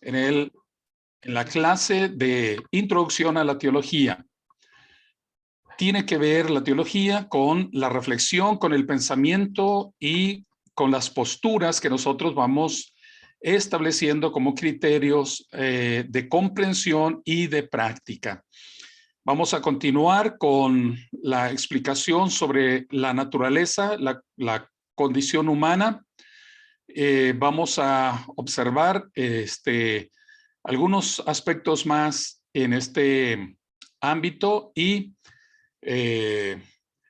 en la clase de Introducción a la Teología. Tiene que ver la teología con la reflexión, con el pensamiento y con las posturas que nosotros vamos estableciendo como criterios de comprensión y de práctica. Vamos a continuar con la explicación sobre la naturaleza, la condición humana. Vamos a observar algunos aspectos más en este ámbito y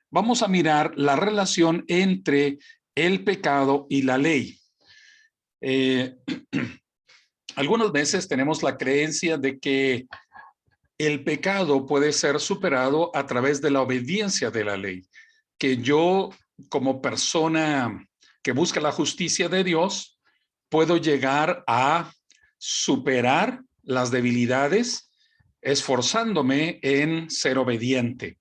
vamos a mirar la relación entre el pecado y la ley. Algunas veces tenemos la creencia de que el pecado puede ser superado a través de la obediencia de la ley, que yo como persona que busca la justicia de Dios puedo llegar a superar las debilidades esforzándome en ser obediente.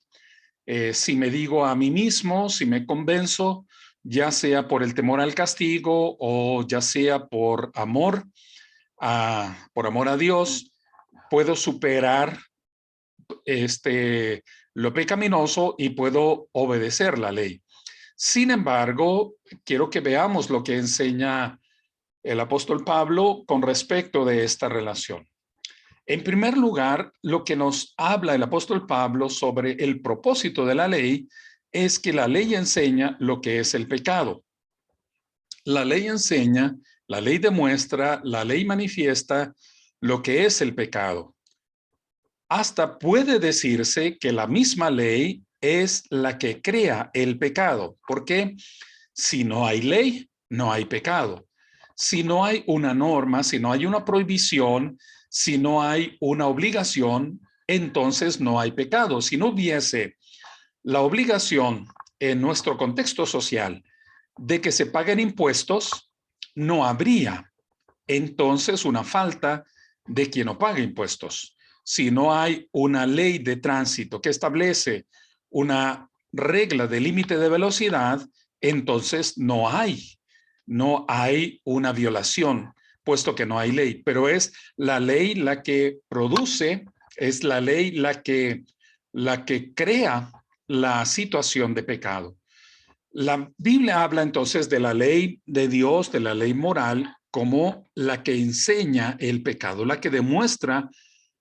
Si me digo a mí mismo, si me convenzo, ya sea por el temor al castigo o ya sea por amor a Dios, puedo superar lo pecaminoso y puedo obedecer la ley. Sin embargo, quiero que veamos lo que enseña el apóstol Pablo con respecto de esta relación. En primer lugar, lo que nos habla el apóstol Pablo sobre el propósito de la ley es que la ley enseña lo que es el pecado. La ley enseña, la ley demuestra, la ley manifiesta lo que es el pecado. Hasta puede decirse que la misma ley es la que crea el pecado, porque si no hay ley, no hay pecado. Si no hay una norma, si no hay una prohibición, si no hay una obligación, entonces no hay pecado. Si no hubiese la obligación en nuestro contexto social de que se paguen impuestos, no habría entonces una falta de quien no pague impuestos. Si no hay una ley de tránsito que establece una regla de límite de velocidad, entonces no hay una violación, puesto que no hay ley. Pero es la ley la que produce, es la ley la que crea la situación de pecado. La Biblia habla entonces de la ley de Dios, de la ley moral, como la que enseña el pecado, la que demuestra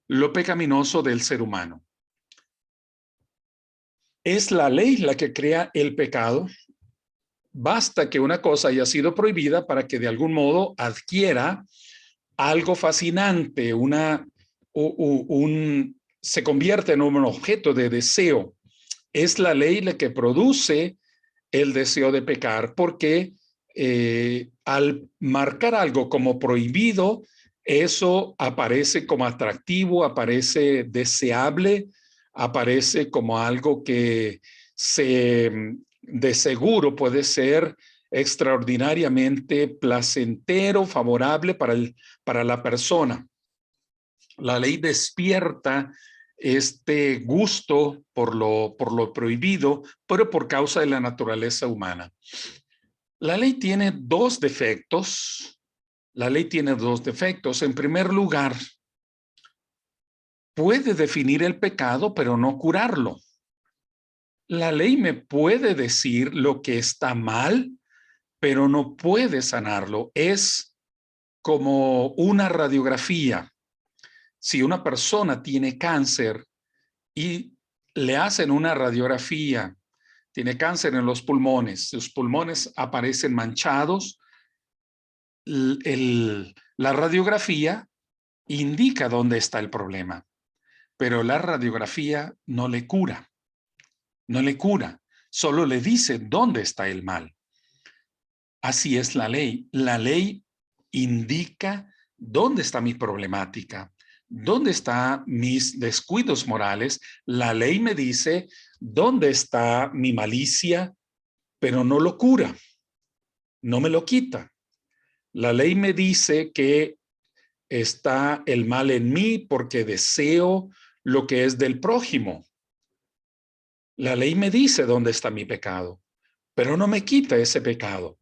lo pecaminoso del ser humano. Es la ley la que crea el pecado. Basta que una cosa haya sido prohibida para que de algún modo adquiera algo fascinante, se convierte en un objeto de deseo. Es la ley la que produce el deseo de pecar, porque al marcar algo como prohibido, eso aparece como atractivo, aparece deseable, aparece como algo que de seguro puede ser extraordinariamente placentero, favorable para la persona. La ley despierta este gusto por lo prohibido, pero por causa de la naturaleza humana. La ley tiene dos defectos. La ley tiene dos defectos. En primer lugar, puede definir el pecado, pero no curarlo. La ley me puede decir lo que está mal, pero no puede sanarlo. Es como una radiografía. Si una persona tiene cáncer y le hacen una radiografía, tiene cáncer en los pulmones, sus pulmones aparecen manchados, la radiografía indica dónde está el problema, pero la radiografía no le cura, solo le dice dónde está el mal. Así es la ley. La ley indica dónde está mi problemática, dónde están mis descuidos morales. La ley me dice dónde está mi malicia, pero no lo cura, no me lo quita. La ley me dice que está el mal en mí porque deseo lo que es del prójimo. La ley me dice dónde está mi pecado, pero no me quita ese pecado.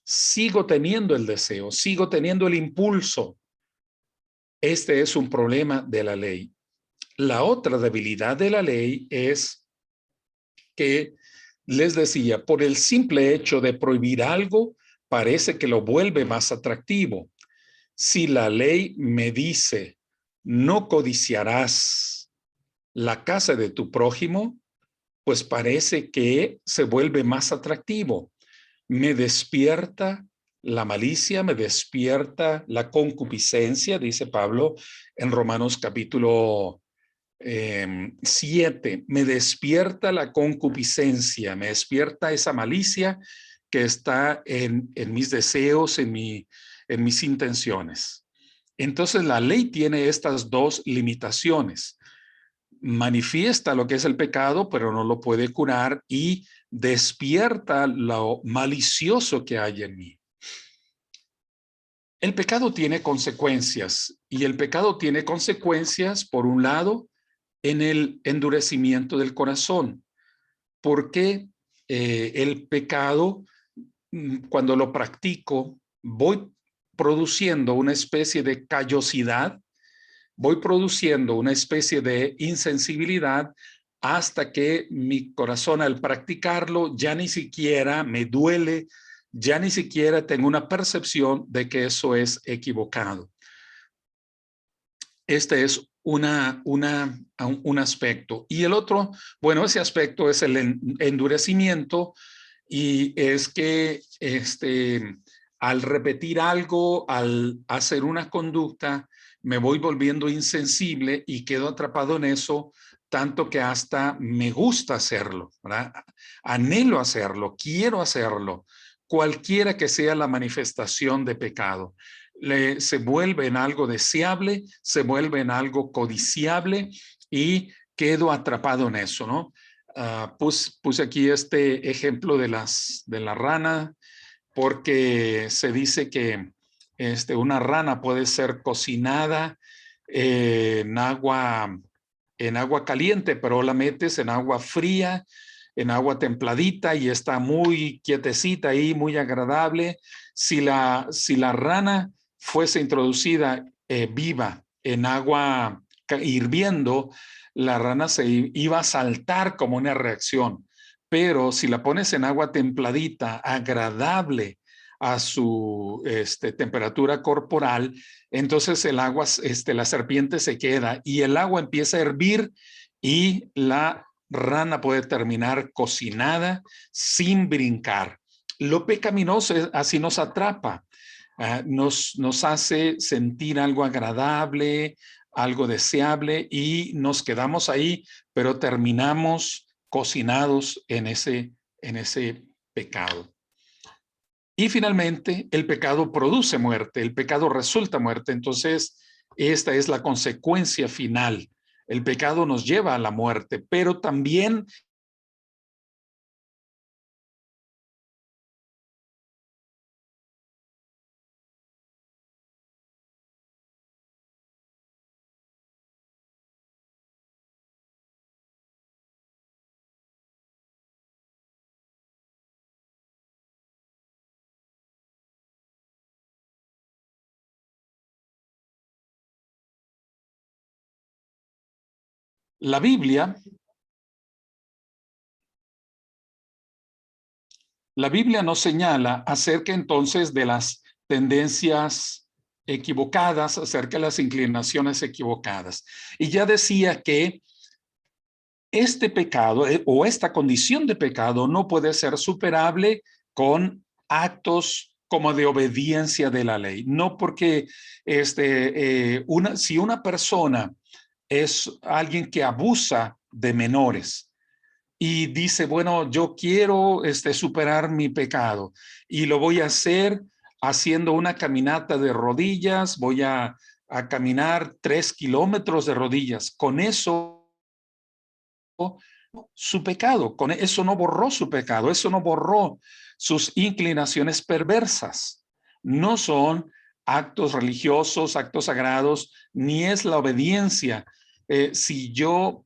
Sigo teniendo el deseo, sigo teniendo el impulso. Este es un problema de la ley. La otra debilidad de la ley es que, les decía, por el simple hecho de prohibir algo, parece que lo vuelve más atractivo. Si la ley me dice, no codiciarás la casa de tu prójimo, pues parece que se vuelve más atractivo. Me despierta la malicia, me despierta la concupiscencia, dice Pablo en Romanos capítulo 7. Me despierta la concupiscencia, me despierta esa malicia que está en mis deseos, en mis intenciones. Entonces la ley tiene estas dos limitaciones. Manifiesta lo que es el pecado, pero no lo puede curar, y despierta lo malicioso que hay en mí. El pecado tiene consecuencias, y el pecado tiene consecuencias, por un lado, en el endurecimiento del corazón, porque el pecado, cuando lo practico, voy produciendo una especie de callosidad, voy produciendo una especie de insensibilidad, hasta que mi corazón, al practicarlo, ya ni siquiera me duele, ya ni siquiera tengo una percepción de que eso es equivocado. Este es un aspecto. Y el otro, bueno, ese aspecto es el endurecimiento, y es que al repetir algo, al hacer una conducta, me voy volviendo insensible y quedo atrapado en eso, tanto que hasta me gusta hacerlo, ¿verdad? Anhelo hacerlo, quiero hacerlo, cualquiera que sea la manifestación de pecado. Se vuelve en algo deseable, se vuelve en algo codiciable, y quedo atrapado en eso, ¿no? Puse aquí este ejemplo de la rana, porque se dice que una rana puede ser cocinada en agua caliente, pero la metes en agua fría, en agua templadita, y está muy quietecita ahí, muy agradable. Si la rana fuese introducida viva en agua hirviendo, la rana se iba a saltar como una reacción. Pero si la pones en agua templadita, agradable a su temperatura corporal, entonces el agua, la serpiente se queda y el agua empieza a hervir, y la rana puede terminar cocinada sin brincar. Lo pecaminoso así nos atrapa, nos hace sentir algo agradable, algo deseable, y nos quedamos ahí, pero terminamos cocinados en ese pecado. Y finalmente, el pecado produce muerte, el pecado resulta muerte. Entonces, esta es la consecuencia final. El pecado nos lleva a la muerte, pero también la Biblia, la Biblia nos señala acerca entonces de las tendencias equivocadas, acerca de las inclinaciones equivocadas. Y ya decía que este pecado o esta condición de pecado no puede ser superable con actos como de obediencia de la ley. No porque si una persona es alguien que abusa de menores y dice, bueno, yo quiero superar mi pecado, y lo voy a hacer haciendo una caminata de rodillas, voy a caminar 3 kilómetros de rodillas. Con eso su pecado, con eso no borró su pecado, eso no borró sus inclinaciones perversas. No son actos religiosos, actos sagrados, ni es la obediencia. Si yo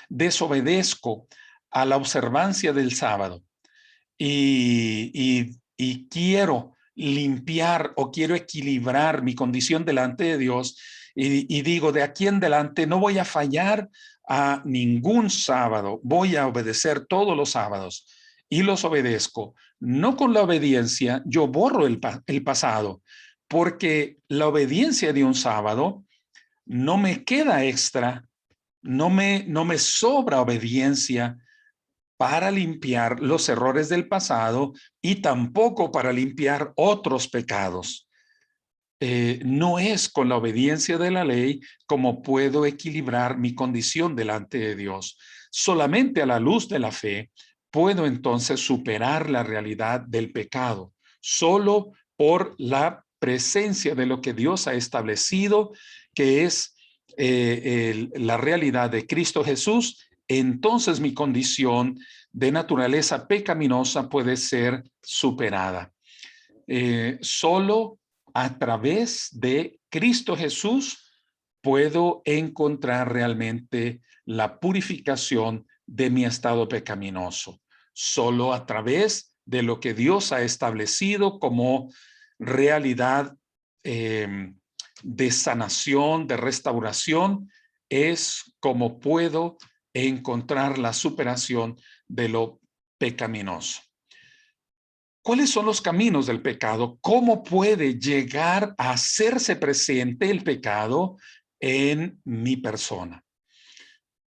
desobedezco a la observancia del sábado y quiero limpiar o quiero equilibrar mi condición delante de Dios y digo, de aquí en adelante no voy a fallar a ningún sábado, voy a obedecer todos los sábados y los obedezco. No con la obediencia, yo borro el pasado, porque la obediencia de un sábado no me queda extra, no me sobra obediencia para limpiar los errores del pasado y tampoco para limpiar otros pecados. No es con la obediencia de la ley como puedo equilibrar mi condición delante de Dios. Solamente a la luz de la fe puedo entonces superar la realidad del pecado, solo por la presencia de lo que Dios ha establecido, que es la realidad de Cristo Jesús. Entonces mi condición de naturaleza pecaminosa puede ser superada. Solo a través de Cristo Jesús puedo encontrar realmente la purificación de mi estado pecaminoso. Solo a través de lo que Dios ha establecido como realidad de sanación, de restauración, es como puedo encontrar la superación de lo pecaminoso. ¿Cuáles son los caminos del pecado? ¿Cómo puede llegar a hacerse presente el pecado en mi persona?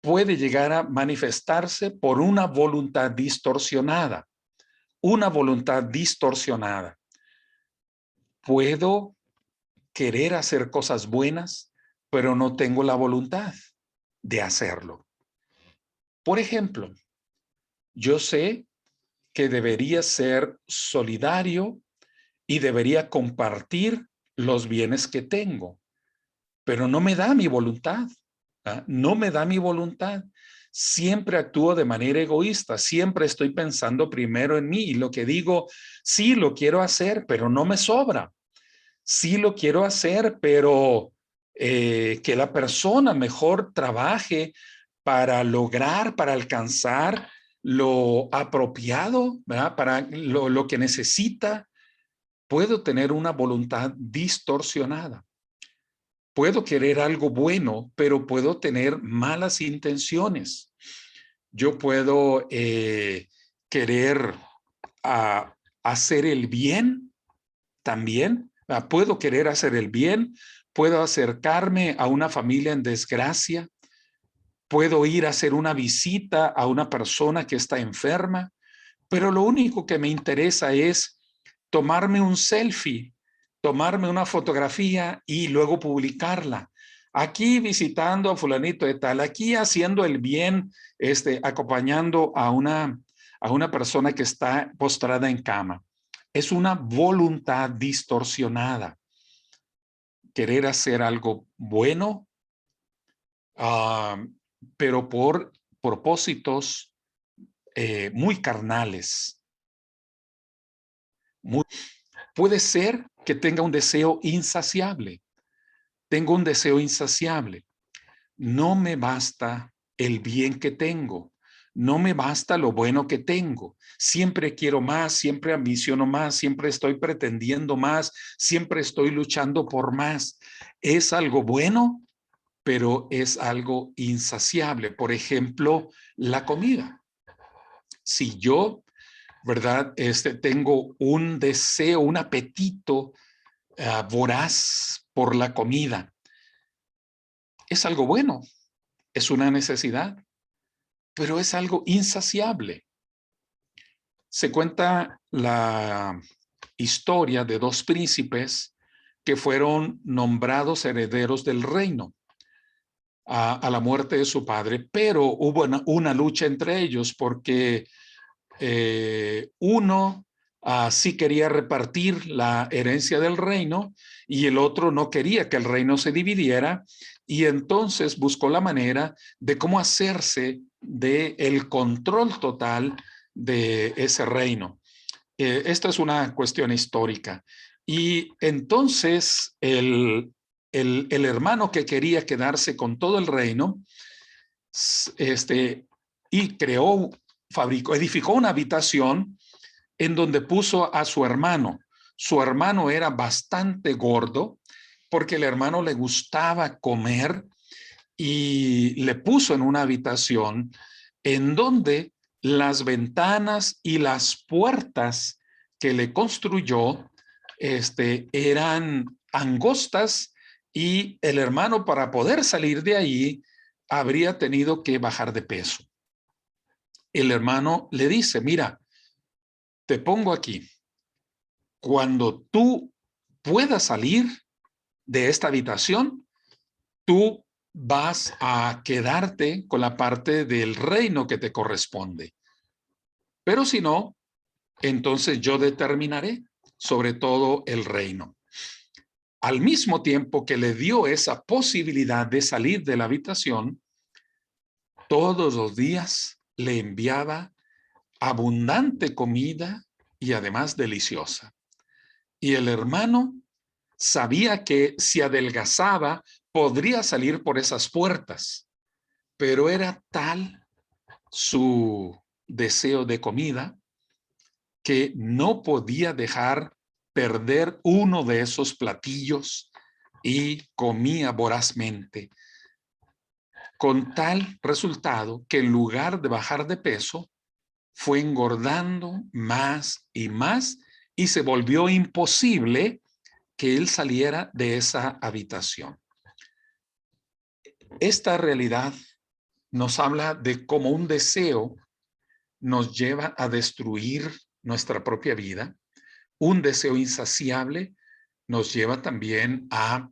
Puede llegar a manifestarse por una voluntad distorsionada. Una voluntad distorsionada. Puedo querer hacer cosas buenas, pero no tengo la voluntad de hacerlo. Por ejemplo, yo sé que debería ser solidario y debería compartir los bienes que tengo, pero no me da mi voluntad, ¿ah? No me da mi voluntad. Siempre actúo de manera egoísta, siempre estoy pensando primero en mí y lo que digo, sí, lo quiero hacer, pero no me sobra. Sí lo quiero hacer, pero que la persona mejor trabaje para lograr, para alcanzar lo apropiado, ¿verdad? Para lo que necesita. Puedo tener una voluntad distorsionada. Puedo querer algo bueno, pero puedo tener malas intenciones. Yo puedo querer hacer el bien también. Puedo querer hacer el bien. Puedo acercarme a una familia en desgracia. Puedo ir a hacer una visita a una persona que está enferma. Pero lo único que me interesa es tomarme un selfie, tomarme una fotografía y luego publicarla. Aquí visitando a fulanito de tal, aquí haciendo el bien, acompañando a una persona que está postrada en cama. Es una voluntad distorsionada. Querer hacer algo bueno, pero por propósitos muy carnales. Puede ser que tenga un deseo insaciable. Tengo un deseo insaciable. No me basta el bien que tengo. No me basta lo bueno que tengo. Siempre quiero más, siempre ambiciono más, siempre estoy pretendiendo más, siempre estoy luchando por más. Es algo bueno, pero es algo insaciable. Por ejemplo, la comida. Si yo, ¿verdad? Tengo un deseo, un apetito voraz por la comida. Es algo bueno, es una necesidad, pero es algo insaciable. Se cuenta la historia de dos príncipes que fueron nombrados herederos del reino a la muerte de su padre, pero hubo una lucha entre ellos porque uno sí quería repartir la herencia del reino y el otro no quería que el reino se dividiera y entonces buscó la manera de cómo hacerse del control total de ese reino. Esta es una cuestión histórica. Y entonces el hermano que quería quedarse con todo el reino, y edificó una habitación en donde puso a su hermano. Su hermano era bastante gordo porque el hermano le gustaba comer y le puso en una habitación en donde las ventanas y las puertas que le construyó eran angostas y el hermano, para poder salir de ahí, habría tenido que bajar de peso. El hermano le dice, mira, te pongo aquí. Cuando tú puedas salir de esta habitación, tú vas a quedarte con la parte del reino que te corresponde. Pero si no, entonces yo determinaré sobre todo el reino. Al mismo tiempo que le dio esa posibilidad de salir de la habitación, todos los días le enviaba abundante comida y además deliciosa. Y el hermano sabía que si adelgazaba podría salir por esas puertas, pero era tal su deseo de comida que no podía dejar perder uno de esos platillos y comía vorazmente, con tal resultado que en lugar de bajar de peso, fue engordando más y se volvió imposible que él saliera de esa habitación. Esta realidad nos habla de cómo un deseo nos lleva a destruir nuestra propia vida. Un deseo insaciable nos lleva también a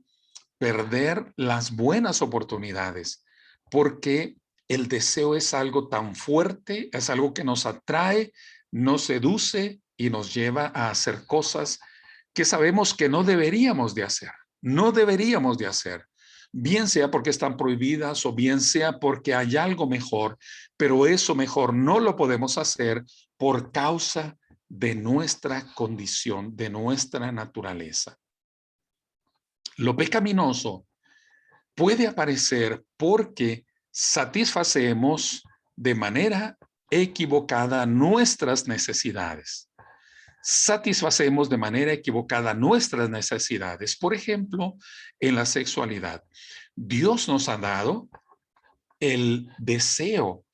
perder las buenas oportunidades, porque el deseo es algo tan fuerte, es algo que nos atrae, nos seduce y nos lleva a hacer cosas que sabemos que no deberíamos de hacer, no deberíamos de hacer, bien sea porque están prohibidas o bien sea porque hay algo mejor, pero eso mejor no lo podemos hacer por causa de nuestra condición, de nuestra naturaleza. Lo pecaminoso puede aparecer porque satisfacemos de manera equivocada nuestras necesidades. Satisfacemos de manera equivocada nuestras necesidades. Por ejemplo, en la sexualidad. Dios nos ha dado el deseo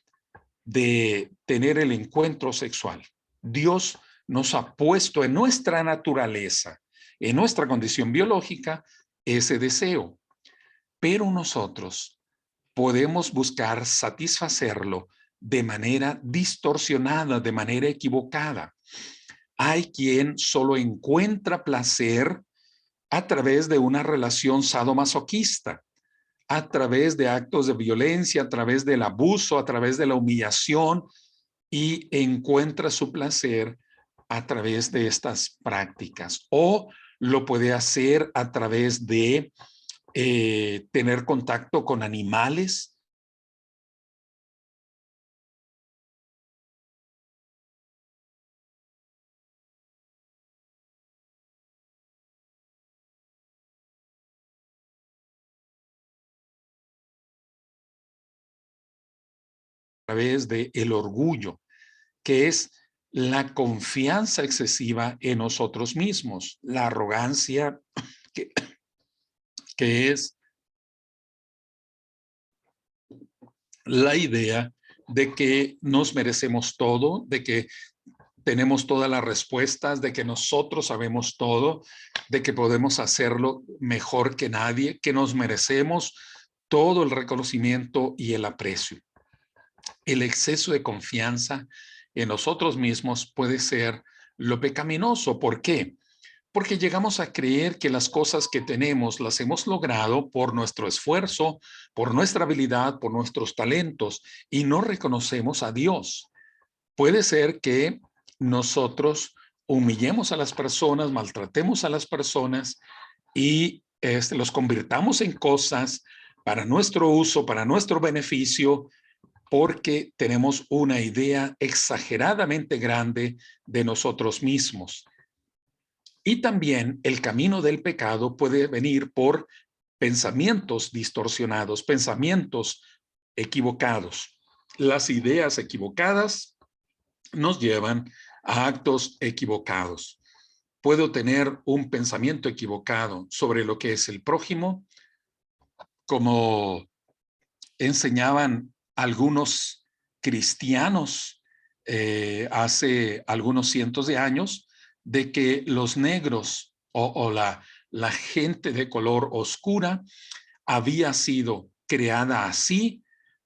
de tener el encuentro sexual. Dios nos ha puesto en nuestra naturaleza, en nuestra condición biológica, ese deseo. Pero nosotros podemos buscar satisfacerlo de manera distorsionada, de manera equivocada. Hay quien solo encuentra placer a través de una relación sadomasoquista, a través de actos de violencia, a través del abuso, a través de la humillación, y encuentra su placer a través de estas prácticas. O lo puede hacer a través de tener contacto con animales. A través de el orgullo, que es la confianza excesiva en nosotros mismos, la arrogancia, que, que es la idea de que nos merecemos todo, de que tenemos todas las respuestas, de que nosotros sabemos todo, de que podemos hacerlo mejor que nadie, que nos merecemos todo el reconocimiento y el aprecio. El exceso de confianza en nosotros mismos puede ser lo pecaminoso. ¿Por qué? Porque llegamos a creer que las cosas que tenemos las hemos logrado por nuestro esfuerzo, por nuestra habilidad, por nuestros talentos, y no reconocemos a Dios. Puede ser que nosotros humillemos a las personas, maltratemos a las personas y los convirtamos en cosas para nuestro uso, para nuestro beneficio, porque tenemos una idea exageradamente grande de nosotros mismos. Y también el camino del pecado puede venir por pensamientos distorsionados, pensamientos equivocados. Las ideas equivocadas nos llevan a actos equivocados. puedo tener un pensamiento equivocado sobre lo que es el prójimo, como enseñaban algunos cristianos hace algunos cientos de años, de que los negros o la gente de color oscura había sido creada así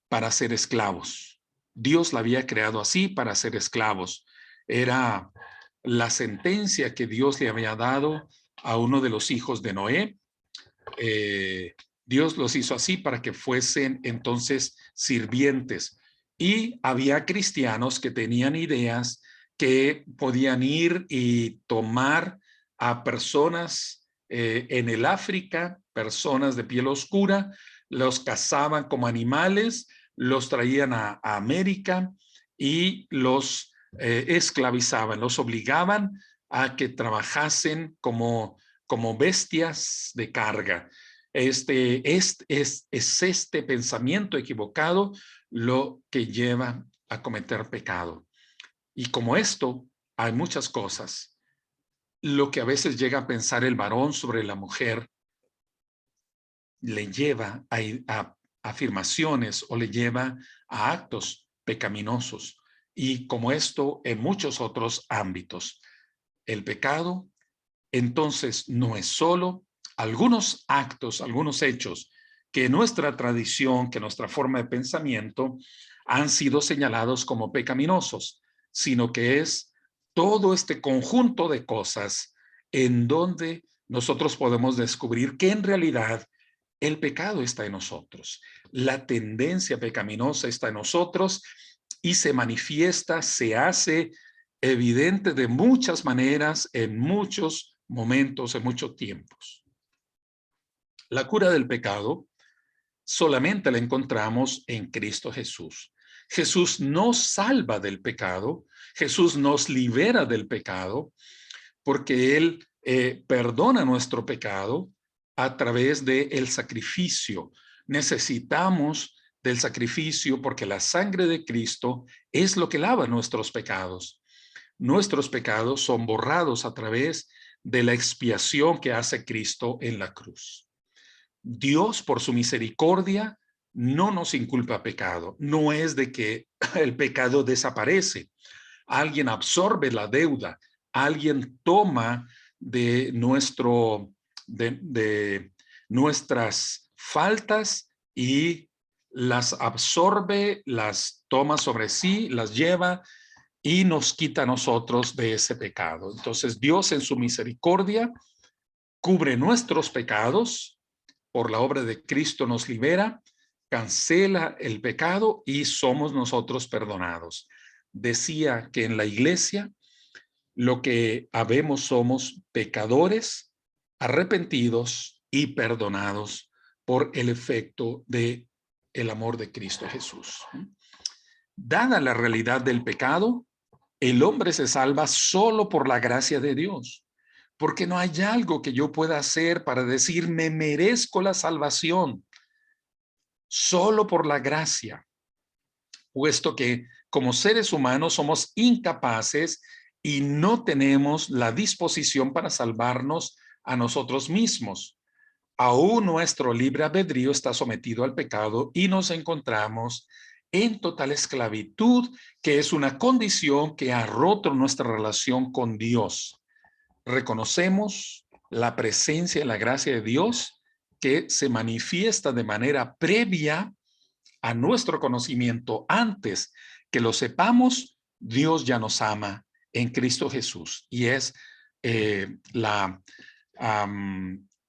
para ser esclavos. Dios la había creado así para ser esclavos. Era la sentencia que Dios le había dado a uno de los hijos de Noé. Dios los hizo así para que fuesen entonces sirvientes. Y había cristianos que tenían ideas que podían ir y tomar a personas en el África, personas de piel oscura, los cazaban como animales, los traían a América y los esclavizaban, los obligaban a que trabajasen como bestias de carga. Es este pensamiento equivocado lo que lleva a cometer pecado. Y como esto, hay muchas cosas. Lo que a veces llega a pensar el varón sobre la mujer le lleva a afirmaciones o le lleva a actos pecaminosos. Y como esto en muchos otros ámbitos. El pecado entonces no es solo algunos actos, algunos hechos que nuestra tradición, que nuestra forma de pensamiento han sido señalados como pecaminosos, sino que es todo este conjunto de cosas en donde nosotros podemos descubrir que en realidad el pecado está en nosotros, la tendencia pecaminosa está en nosotros y se manifiesta, se hace evidente de muchas maneras, en muchos momentos, en muchos tiempos. La cura del pecado solamente la encontramos en Cristo Jesús. Jesús nos salva del pecado, Jesús nos libera del pecado, porque Él perdona nuestro pecado a través del sacrificio. Necesitamos del sacrificio porque la sangre de Cristo es lo que lava nuestros pecados. Nuestros pecados son borrados a través de la expiación que hace Cristo en la cruz. Dios, por su misericordia, no nos inculpa pecado. No es de que el pecado desaparece. Alguien absorbe la deuda. Alguien toma de nuestras faltas y las absorbe, las toma sobre sí, las lleva y nos quita a nosotros de ese pecado. Entonces Dios en su misericordia cubre nuestros pecados, por la obra de Cristo nos libera, cancela el pecado y somos nosotros perdonados. Decía que en la iglesia lo que habemos somos pecadores, arrepentidos y perdonados por el efecto de el amor de Cristo Jesús. Dada la realidad del pecado, el hombre se salva solo por la gracia de Dios, porque no hay algo que yo pueda hacer para decir me merezco la salvación, solo por la gracia, puesto que como seres humanos somos incapaces y no tenemos la disposición para salvarnos a nosotros mismos. Aún nuestro libre albedrío está sometido al pecado y nos encontramos en total esclavitud, que es una condición que ha roto nuestra relación con Dios. Reconocemos la presencia y la gracia de Dios que se manifiesta de manera previa a nuestro conocimiento. Antes que lo sepamos, Dios ya nos ama en Cristo Jesús y es la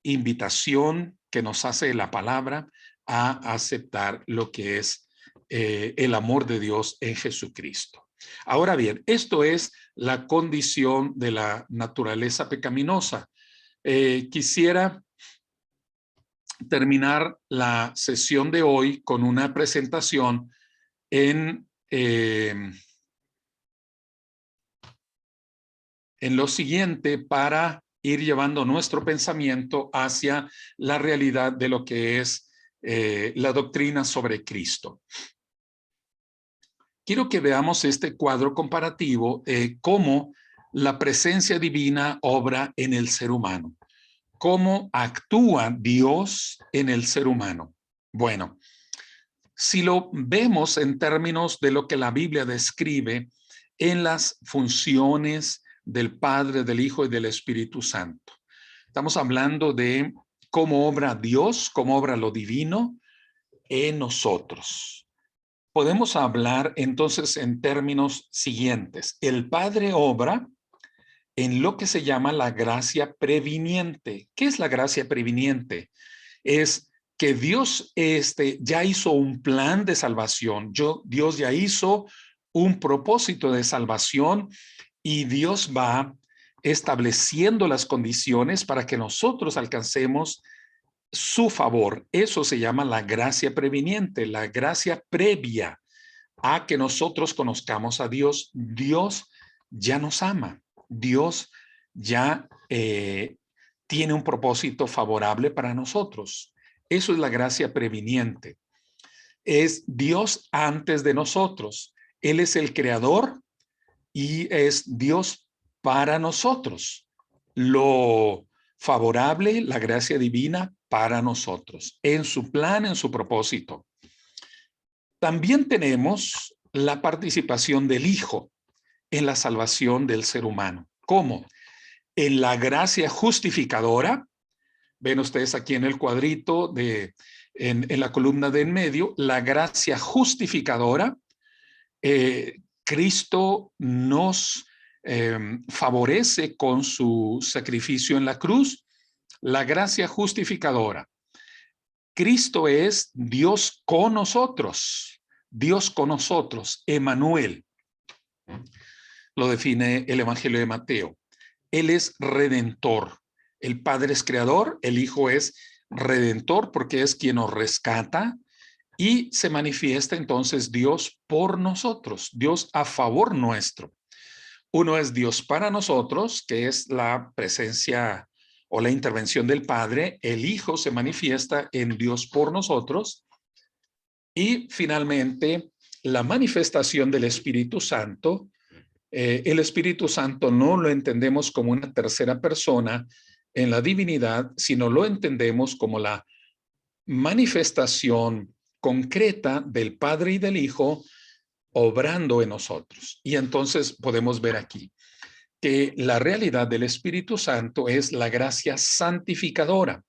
invitación que nos hace la palabra a aceptar lo que es el amor de Dios en Jesucristo. Ahora bien, esto es la condición de la naturaleza pecaminosa. Quisiera terminar la sesión de hoy con una presentación en lo siguiente para ir llevando nuestro pensamiento hacia la realidad de lo que es la doctrina sobre Cristo. Quiero que veamos este cuadro comparativo, cómo la presencia divina obra en el ser humano. ¿Cómo actúa Dios en el ser humano? Bueno, si lo vemos en términos de lo que la Biblia describe en las funciones del Padre, del Hijo y del Espíritu Santo. Estamos hablando de cómo obra Dios, cómo obra lo divino en nosotros. Podemos hablar entonces en términos siguientes. El Padre obra en lo que se llama la gracia previniente. ¿Qué es la gracia previniente? Es que Dios ya hizo un plan de salvación. Dios ya hizo un propósito de salvación y Dios va estableciendo las condiciones para que nosotros alcancemos su favor. Eso se llama la gracia previniente, la gracia previa a que nosotros conozcamos a Dios. Dios ya nos ama. Dios ya tiene un propósito favorable para nosotros. Eso es la gracia previniente. Es Dios antes de nosotros. Él es el creador y es Dios para nosotros. Lo favorable, la gracia divina para nosotros, en su plan, en su propósito. También tenemos la participación del Hijo en la salvación del ser humano. ¿Cómo? En la gracia justificadora. Ven ustedes aquí en el cuadrito, en la columna de en medio, la gracia justificadora. Cristo nos favorece con su sacrificio en la cruz. La gracia justificadora. Cristo es Dios con nosotros. Dios con nosotros, Emmanuel. Lo define el Evangelio de Mateo. Él es redentor. El Padre es creador, el Hijo es redentor porque es quien nos rescata y se manifiesta entonces Dios por nosotros, Dios a favor nuestro. Uno es Dios para nosotros, que es la presencia o la intervención del Padre. El Hijo se manifiesta en Dios por nosotros. Y finalmente, la manifestación del Espíritu Santo. El Espíritu Santo no lo entendemos como una tercera persona en la divinidad, sino lo entendemos como la manifestación concreta del Padre y del Hijo obrando en nosotros. Y entonces podemos ver aquí que la realidad del Espíritu Santo es la gracia santificadora.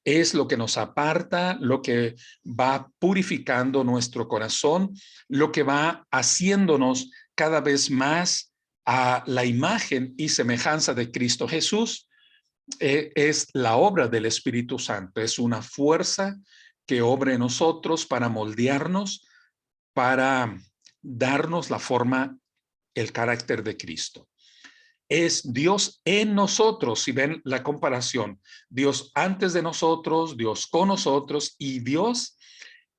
Es lo que nos aparta, lo que va purificando nuestro corazón, lo que va haciéndonos cada vez más a la imagen y semejanza de Cristo Jesús. Es la obra del Espíritu Santo, es una fuerza que obra en nosotros para moldearnos, para darnos la forma, el carácter de Cristo. Es Dios en nosotros, si ven la comparación, Dios antes de nosotros, Dios con nosotros y Dios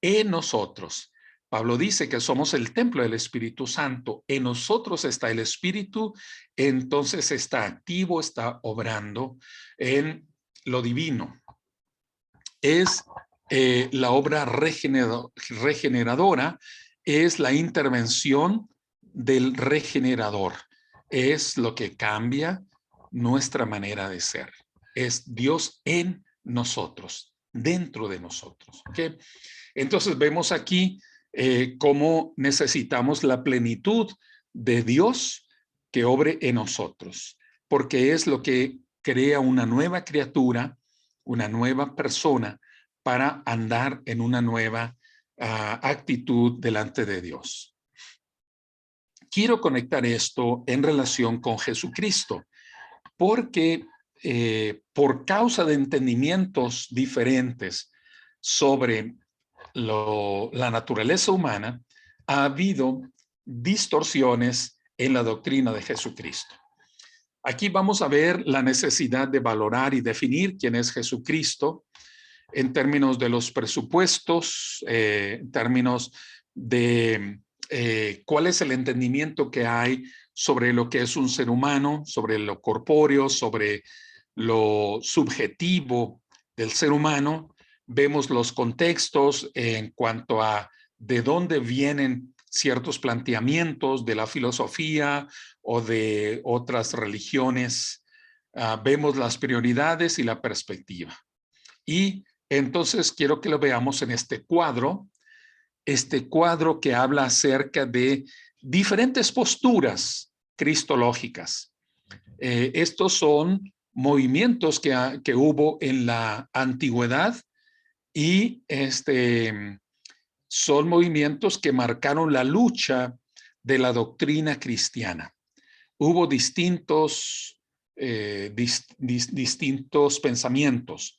en nosotros. Pablo dice que somos el templo del Espíritu Santo. En nosotros está el Espíritu, entonces está activo, está obrando en lo divino. Es la obra regeneradora, es la intervención del regenerador. Es lo que cambia nuestra manera de ser. Es Dios en nosotros, dentro de nosotros. ¿Okay? Entonces vemos aquí cómo necesitamos la plenitud de Dios que obre en nosotros, porque es lo que crea una nueva criatura, una nueva persona para andar en una nueva actitud delante de Dios. Quiero conectar esto en relación con Jesucristo, porque por causa de entendimientos diferentes sobre la naturaleza humana, ha habido distorsiones en la doctrina de Jesucristo. Aquí vamos a ver la necesidad de valorar y definir quién es Jesucristo en términos de los presupuestos, en términos de cuál es el entendimiento que hay sobre lo que es un ser humano, sobre lo corpóreo, sobre lo subjetivo del ser humano. Vemos los contextos en cuanto a de dónde vienen ciertos planteamientos de la filosofía o de otras religiones. Vemos las prioridades y la perspectiva. Y entonces quiero que lo veamos en este cuadro que habla acerca de diferentes posturas cristológicas. Estos son movimientos que hubo en la antigüedad y son movimientos que marcaron la lucha de la doctrina cristiana. Hubo distintos pensamientos.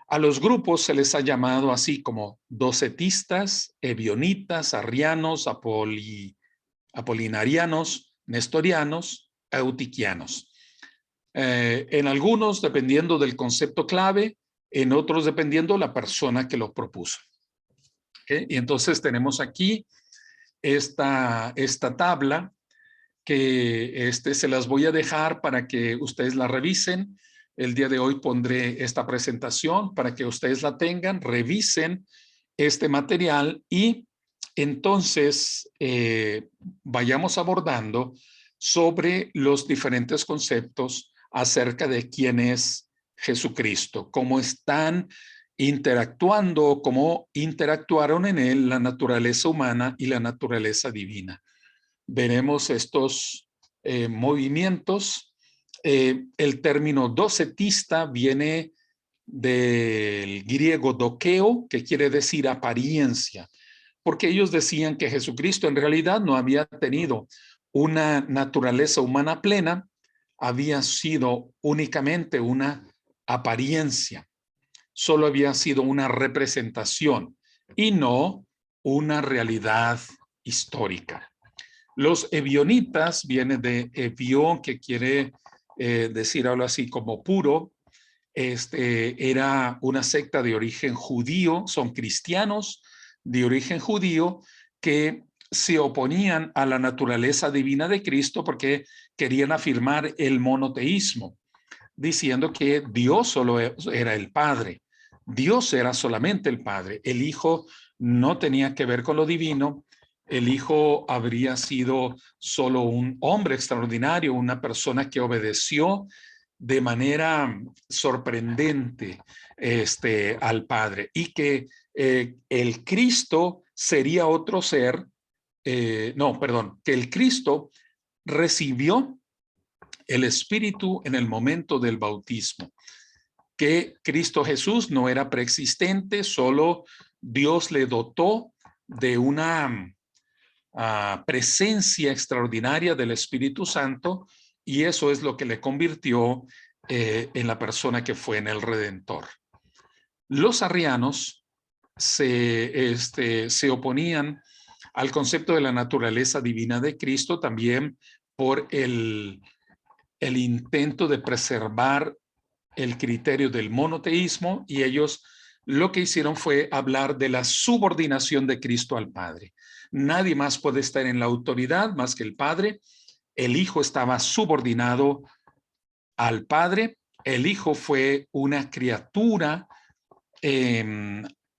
A los grupos se les ha llamado así como docetistas, ebionitas, arrianos, apolinarianos, nestorianos, eutiquianos. En algunos dependiendo del concepto clave, en otros dependiendo la persona que lo propuso. ¿Okay? Y entonces tenemos aquí esta tabla que se las voy a dejar para que ustedes la revisen. El día de hoy pondré esta presentación para que ustedes la tengan, revisen este material y entonces vayamos abordando sobre los diferentes conceptos acerca de quién es Jesucristo, cómo están interactuando, cómo interactuaron en él la naturaleza humana y la naturaleza divina. Veremos estos movimientos. El término docetista viene del griego dokeo, que quiere decir apariencia, porque ellos decían que Jesucristo en realidad no había tenido una naturaleza humana plena, había sido únicamente una apariencia, solo había sido una representación y no una realidad histórica. Los ebionitas vienen de ebión, que quiere decir algo así como puro. Era una secta de origen judío, son cristianos de origen judío que se oponían a la naturaleza divina de Cristo porque querían afirmar el monoteísmo, diciendo que Dios solo era el Padre. Dios era solamente el Padre. El Hijo no tenía que ver con lo divino. El Hijo habría sido solo un hombre extraordinario, una persona que obedeció de manera sorprendente al Padre, y que el Cristo sería otro ser, que el Cristo recibió el Espíritu en el momento del bautismo, que Cristo Jesús no era preexistente, solo Dios le dotó de una presencia extraordinaria del Espíritu Santo, y eso es lo que le convirtió en la persona que fue en el Redentor. Los arrianos se oponían al concepto de la naturaleza divina de Cristo también por el intento de preservar el criterio del monoteísmo, y ellos lo que hicieron fue hablar de la subordinación de Cristo al Padre. Nadie más puede estar en la autoridad más que el Padre. El Hijo estaba subordinado al Padre. El Hijo fue una criatura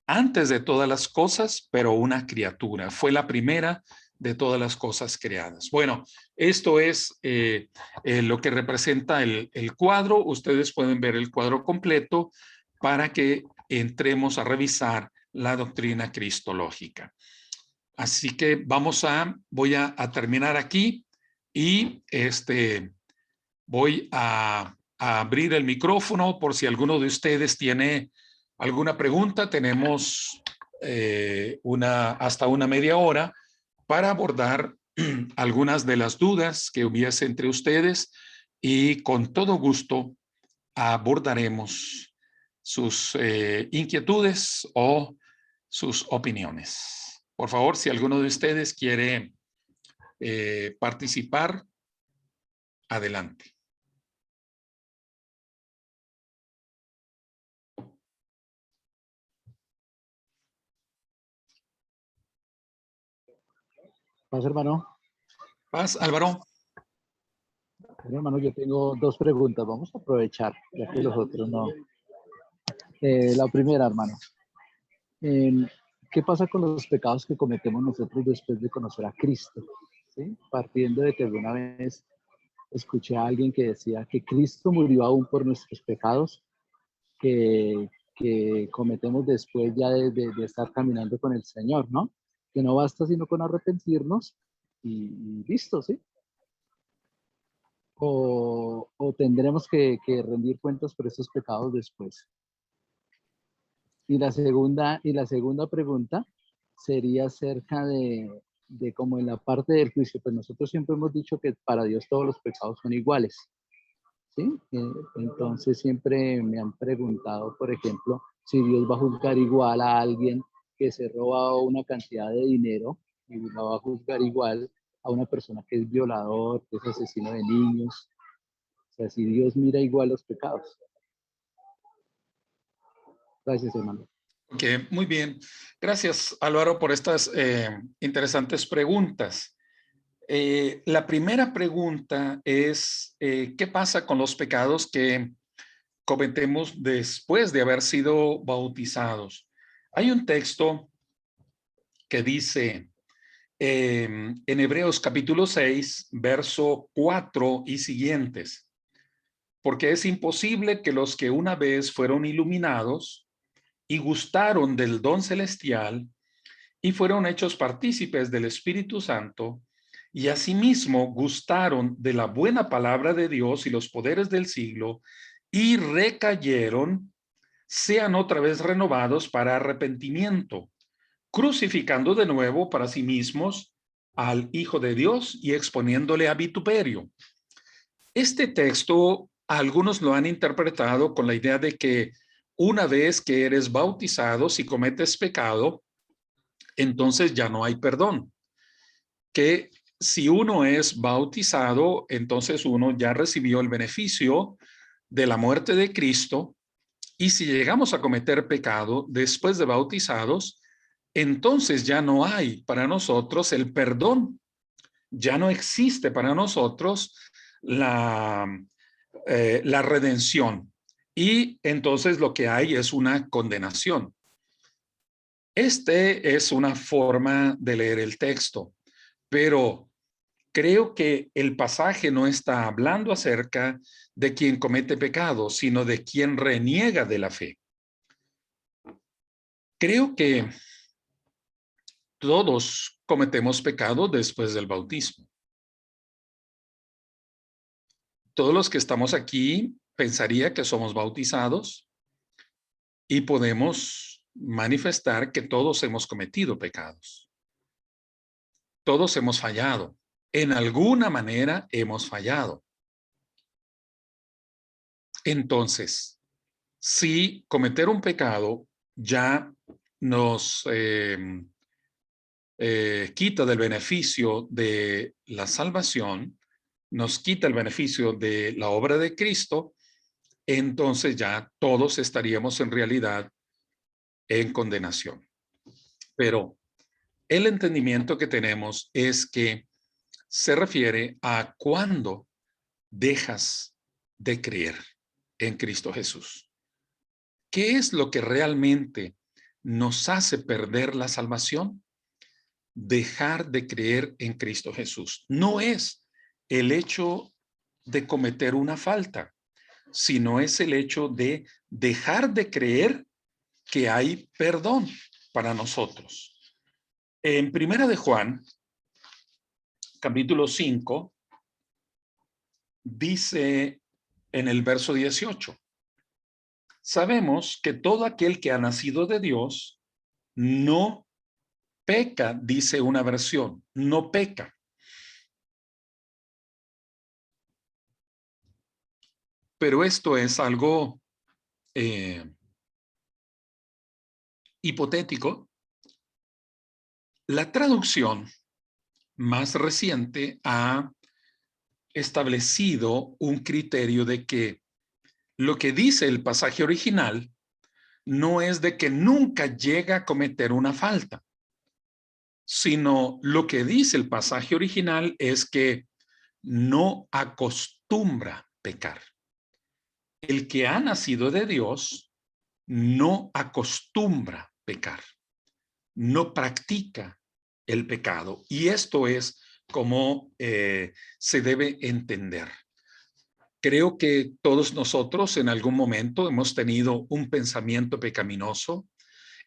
antes de todas las cosas, pero una criatura. Fue la primera de todas las cosas creadas. Bueno, esto es lo que representa el cuadro. Ustedes pueden ver el cuadro completo para que entremos a revisar la doctrina cristológica. Así que voy a terminar aquí y voy a abrir el micrófono por si alguno de ustedes tiene alguna pregunta. Tenemos hasta una media hora para abordar algunas de las dudas que hubiese entre ustedes, y con todo gusto abordaremos sus inquietudes o sus opiniones. Por favor, si alguno de ustedes quiere participar, adelante. Paz, hermano. Paz, Álvaro. Hermano, yo tengo dos preguntas. Vamos a aprovechar, ya que los otros no. La primera, hermano. ¿qué pasa con los pecados que cometemos nosotros después de conocer a Cristo? ¿Sí? Partiendo de que alguna vez escuché a alguien que decía que Cristo murió aún por nuestros pecados que cometemos después ya de estar caminando con el Señor, ¿no? Que no basta sino con arrepentirnos y listo, ¿sí? O tendremos que rendir cuentas por esos pecados después. Y la segunda pregunta sería acerca de como en la parte del juicio, pues nosotros siempre hemos dicho que para Dios todos los pecados son iguales, ¿sí? Entonces siempre me han preguntado, por ejemplo, si Dios va a juzgar igual a alguien que se roba una cantidad de dinero y la va a juzgar igual a una persona que es violador, que es asesino de niños. O sea, si Dios mira igual los pecados. Gracias, hermano. Ok, muy bien. Gracias, Álvaro, por estas interesantes preguntas. La primera pregunta es, ¿qué pasa con los pecados que cometemos después de haber sido bautizados? Hay un texto que dice en Hebreos capítulo 6, verso 4 y siguientes, porque es imposible que los que una vez fueron iluminados y gustaron del don celestial y fueron hechos partícipes del Espíritu Santo, y asimismo gustaron de la buena palabra de Dios y los poderes del siglo, y recayeron, sean otra vez renovados para arrepentimiento, crucificando de nuevo para sí mismos al Hijo de Dios y exponiéndole a vituperio. Este texto, algunos lo han interpretado con la idea de que una vez que eres bautizado, si cometes pecado, entonces ya no hay perdón. Que si uno es bautizado, entonces uno ya recibió el beneficio de la muerte de Cristo, y si llegamos a cometer pecado después de bautizados, entonces ya no hay para nosotros el perdón, ya no existe para nosotros la, la redención, y entonces lo que hay es una condenación. Este es una forma de leer el texto, pero creo que el pasaje no está hablando acerca de quien comete pecado, sino de quien reniega de la fe. Creo que todos cometemos pecado después del bautismo. Todos los que estamos aquí pensaría que somos bautizados y podemos manifestar que todos hemos cometido pecados. Todos hemos fallado. En alguna manera hemos fallado. Entonces, si cometer un pecado ya nos quita del beneficio de la salvación, nos quita el beneficio de la obra de Cristo, entonces ya todos estaríamos en realidad en condenación. Pero el entendimiento que tenemos es que se refiere a cuando dejas de creer en Cristo Jesús. ¿Qué es lo que realmente nos hace perder la salvación? Dejar de creer en Cristo Jesús. No es el hecho de cometer una falta, sino es el hecho de dejar de creer que hay perdón para nosotros. En Primera de Juan, capítulo 5, dice en el verso 18, sabemos que todo aquel que ha nacido de Dios no peca, dice una versión, no peca. Pero esto es algo hipotético. La traducción más reciente ha establecido un criterio de que lo que dice el pasaje original no es de que nunca llega a cometer una falta, sino lo que dice el pasaje original es que no acostumbra pecar. El que ha nacido de Dios no acostumbra pecar. no practica el pecado. Y esto es como se debe entender. Creo que todos nosotros en algún momento hemos tenido un pensamiento pecaminoso,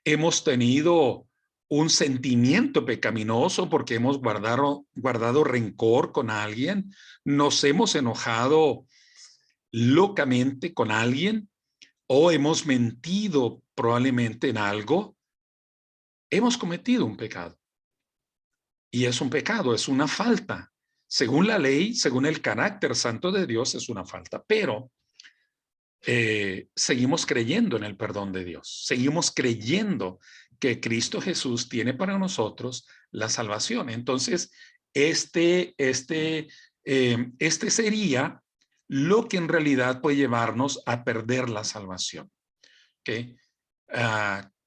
hemos tenido un sentimiento pecaminoso porque hemos guardado rencor con alguien, nos hemos enojado locamente con alguien o hemos mentido probablemente en algo. Hemos cometido un pecado. Y es un pecado, es una falta. Según la ley, según el carácter santo de Dios, es una falta. Pero seguimos creyendo en el perdón de Dios. Seguimos creyendo que Cristo Jesús tiene para nosotros la salvación. Entonces, este sería lo que en realidad puede llevarnos a perder la salvación. ¿Okay?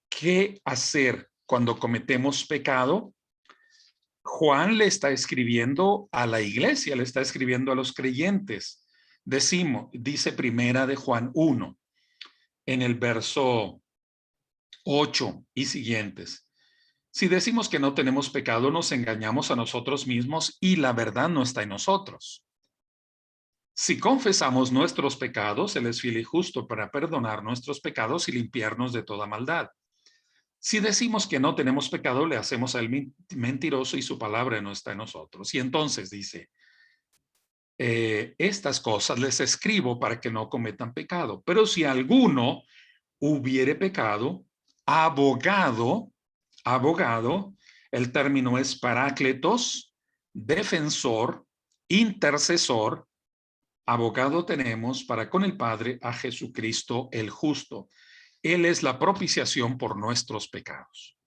¿Qué hacer cuando cometemos pecado? Juan le está escribiendo a la iglesia, le está escribiendo a los creyentes. Dice primera de Juan 1, en el verso 8 y siguientes. Si decimos que no tenemos pecado, nos engañamos a nosotros mismos y la verdad no está en nosotros. Si confesamos nuestros pecados, Él es fiel y justo para perdonar nuestros pecados y limpiarnos de toda maldad. Si decimos que no tenemos pecado, le hacemos a él mentiroso y su palabra no está en nosotros. Y entonces dice, estas cosas les escribo para que no cometan pecado. Pero si alguno hubiere pecado, abogado, el término es parácletos, defensor, intercesor, abogado tenemos para con el Padre a Jesucristo el justo. Él es la propiciación por nuestros pecados.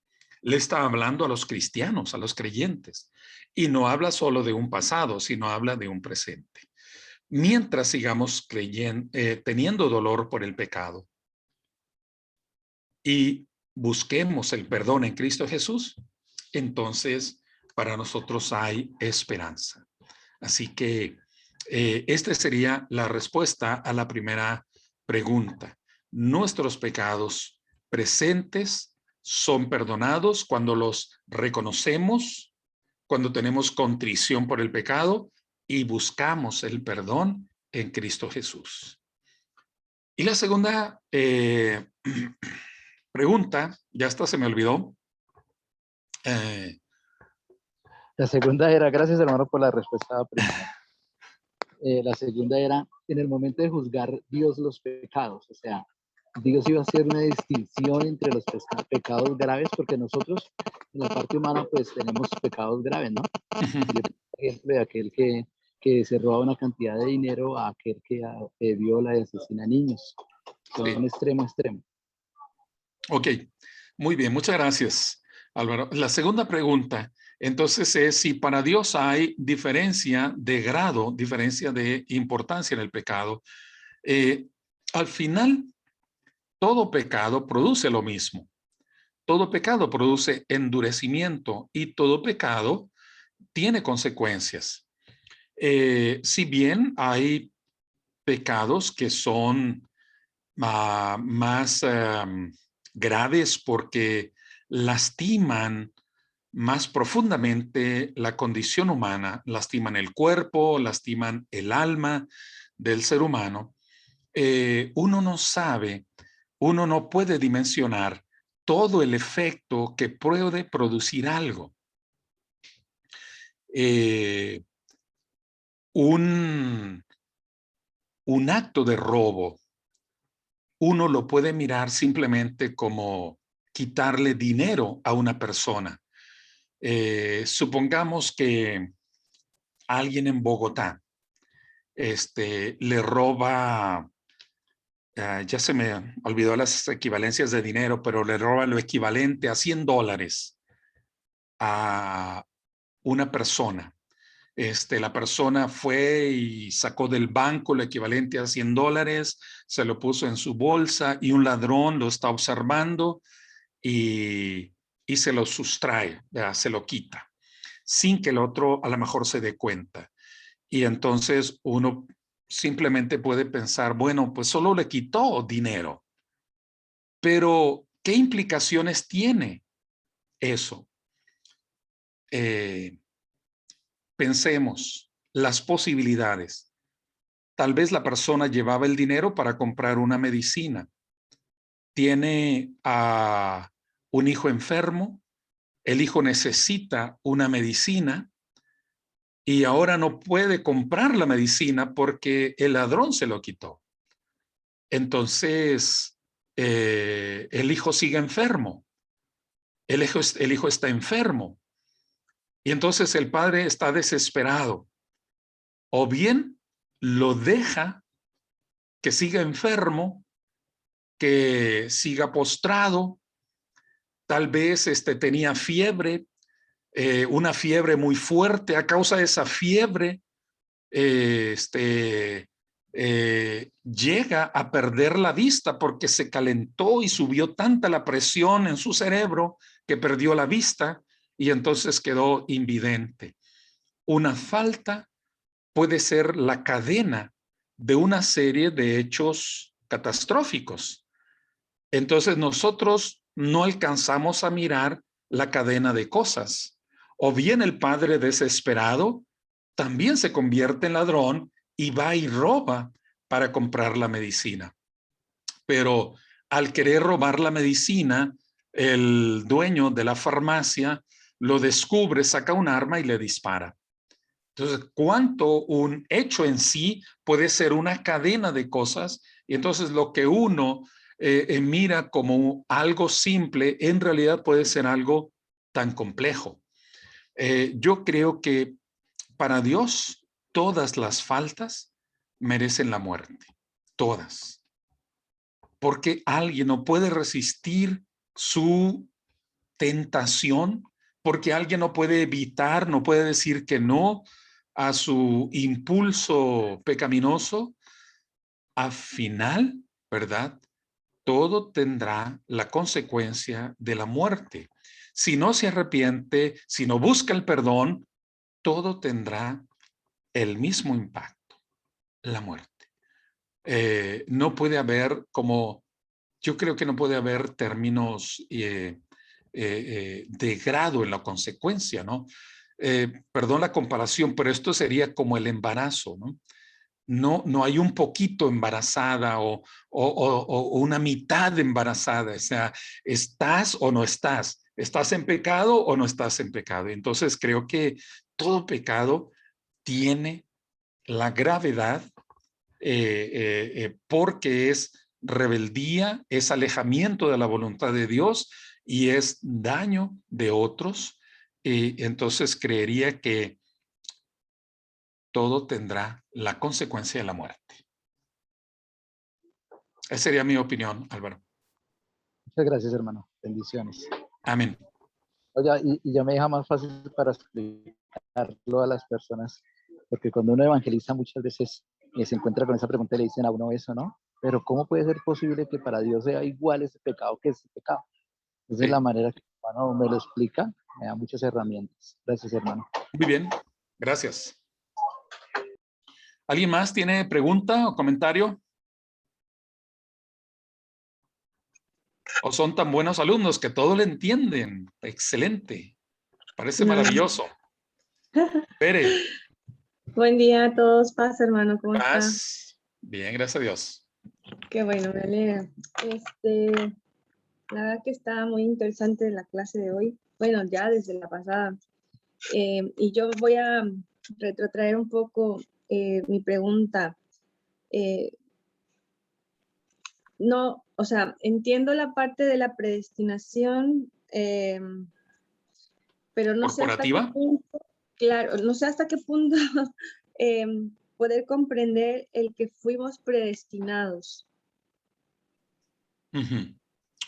Le está hablando a los cristianos, a los creyentes, y no habla solo de un pasado, sino habla de un presente. Mientras sigamos teniendo dolor por el pecado y busquemos el perdón en Cristo Jesús, entonces para nosotros hay esperanza. Así que esta sería la respuesta a la primera pregunta. Nuestros pecados presentes son perdonados cuando los reconocemos, cuando tenemos contrición por el pecado y buscamos el perdón en Cristo Jesús. Y la segunda pregunta, ya hasta se me olvidó. La segunda era, gracias hermano por la respuesta primera. La segunda era, en el momento de juzgar Dios los pecados, o sea, Dios iba a hacer una distinción entre los pecados graves, porque nosotros en la parte humana pues tenemos pecados graves, ¿no? Por ejemplo, de aquel que se roba una cantidad de dinero a aquel que viola y asesina niños. Son extremo a extremo. Ok, muy bien, muchas gracias, Álvaro. La segunda pregunta, entonces, es si para Dios hay diferencia de grado, diferencia de importancia en el pecado. Al final, todo pecado produce lo mismo. Todo pecado produce endurecimiento y todo pecado tiene consecuencias. Si bien hay pecados que son más graves porque lastiman más profundamente la condición humana, lastiman el cuerpo, lastiman el alma del ser humano, uno no sabe, uno no puede dimensionar todo el efecto que puede producir algo. Un acto de robo, uno lo puede mirar simplemente como quitarle dinero a una persona. Supongamos que alguien en Bogotá le roba, ya se me olvidó las equivalencias de dinero, pero le roba lo equivalente a $100 a una persona. La persona fue y sacó del banco lo equivalente a $100, se lo puso en su bolsa y un ladrón lo está observando y se lo sustrae, se lo quita, sin que el otro a lo mejor se dé cuenta. Y entonces uno simplemente puede pensar, bueno, pues solo le quitó dinero, pero ¿qué implicaciones tiene eso. Pensemos las posibilidades. Tal vez la persona llevaba el dinero para comprar una medicina. Tiene a un hijo enfermo, el hijo necesita una medicina y ahora no puede comprar la medicina porque el ladrón se lo quitó. Entonces, el hijo sigue enfermo. El hijo está enfermo. Y entonces el padre está desesperado. O bien lo deja que siga enfermo, que siga postrado. Tal vez tenía fiebre, una fiebre muy fuerte. A causa de esa fiebre, llega a perder la vista porque se calentó y subió tanta la presión en su cerebro que perdió la vista y entonces quedó invidente. Una falta puede ser la cadena de una serie de hechos catastróficos. Entonces nosotros no alcanzamos a mirar la cadena de cosas. O bien el padre desesperado también se convierte en ladrón y va y roba para comprar la medicina. Pero al querer robar la medicina, el dueño de la farmacia lo descubre, saca un arma y le dispara. Entonces, ¿cuánto un hecho en sí puede ser una cadena de cosas? Y entonces lo que uno mira como algo simple, en realidad puede ser algo tan complejo. Yo creo que para Dios todas las faltas merecen la muerte, todas. Porque alguien no puede resistir su tentación, porque alguien no puede evitar, no puede decir que no a su impulso pecaminoso, al final, ¿verdad? Todo tendrá la consecuencia de la muerte. Si no se arrepiente, si no busca el perdón, todo tendrá el mismo impacto, la muerte. No puede haber yo creo que no puede haber términos de grado en la consecuencia, ¿no? Perdón la comparación, pero esto sería como el embarazo, ¿no? No hay un poquito embarazada o una mitad embarazada, o sea, estás o no estás, estás en pecado o no estás en pecado. Entonces creo que todo pecado tiene la gravedad porque es rebeldía, es alejamiento de la voluntad de Dios y es daño de otros. Entonces creería que todo tendrá la consecuencia de la muerte. Esa sería mi opinión, Álvaro. Muchas gracias, hermano. Bendiciones. Amén. Oye, y ya me deja más fácil para explicarlo a las personas, porque cuando uno evangeliza muchas veces se encuentra con esa pregunta y le dicen a uno eso, ¿no? Pero ¿cómo puede ser posible que para Dios sea igual ese pecado que ese pecado? Entonces la Sí. manera que el hermano me lo explica me da muchas herramientas. Gracias, hermano. Muy bien. Gracias. ¿Alguien más tiene pregunta o comentario? ¿O son tan buenos alumnos que todo le entienden? Excelente. Parece No. maravilloso. Pere. Buen día a todos, paz hermano, ¿cómo está? Paz. Bien, gracias a Dios. Qué bueno, me alegra. La verdad que está muy interesante la clase de hoy, bueno, ya desde la pasada. Y yo voy a retrotraer un poco mi pregunta. No, o sea, entiendo la parte de la predestinación, pero no sé hasta qué ¿Corporativa? punto, claro, no sé hasta qué punto poder comprender el que fuimos predestinados. Uh-huh.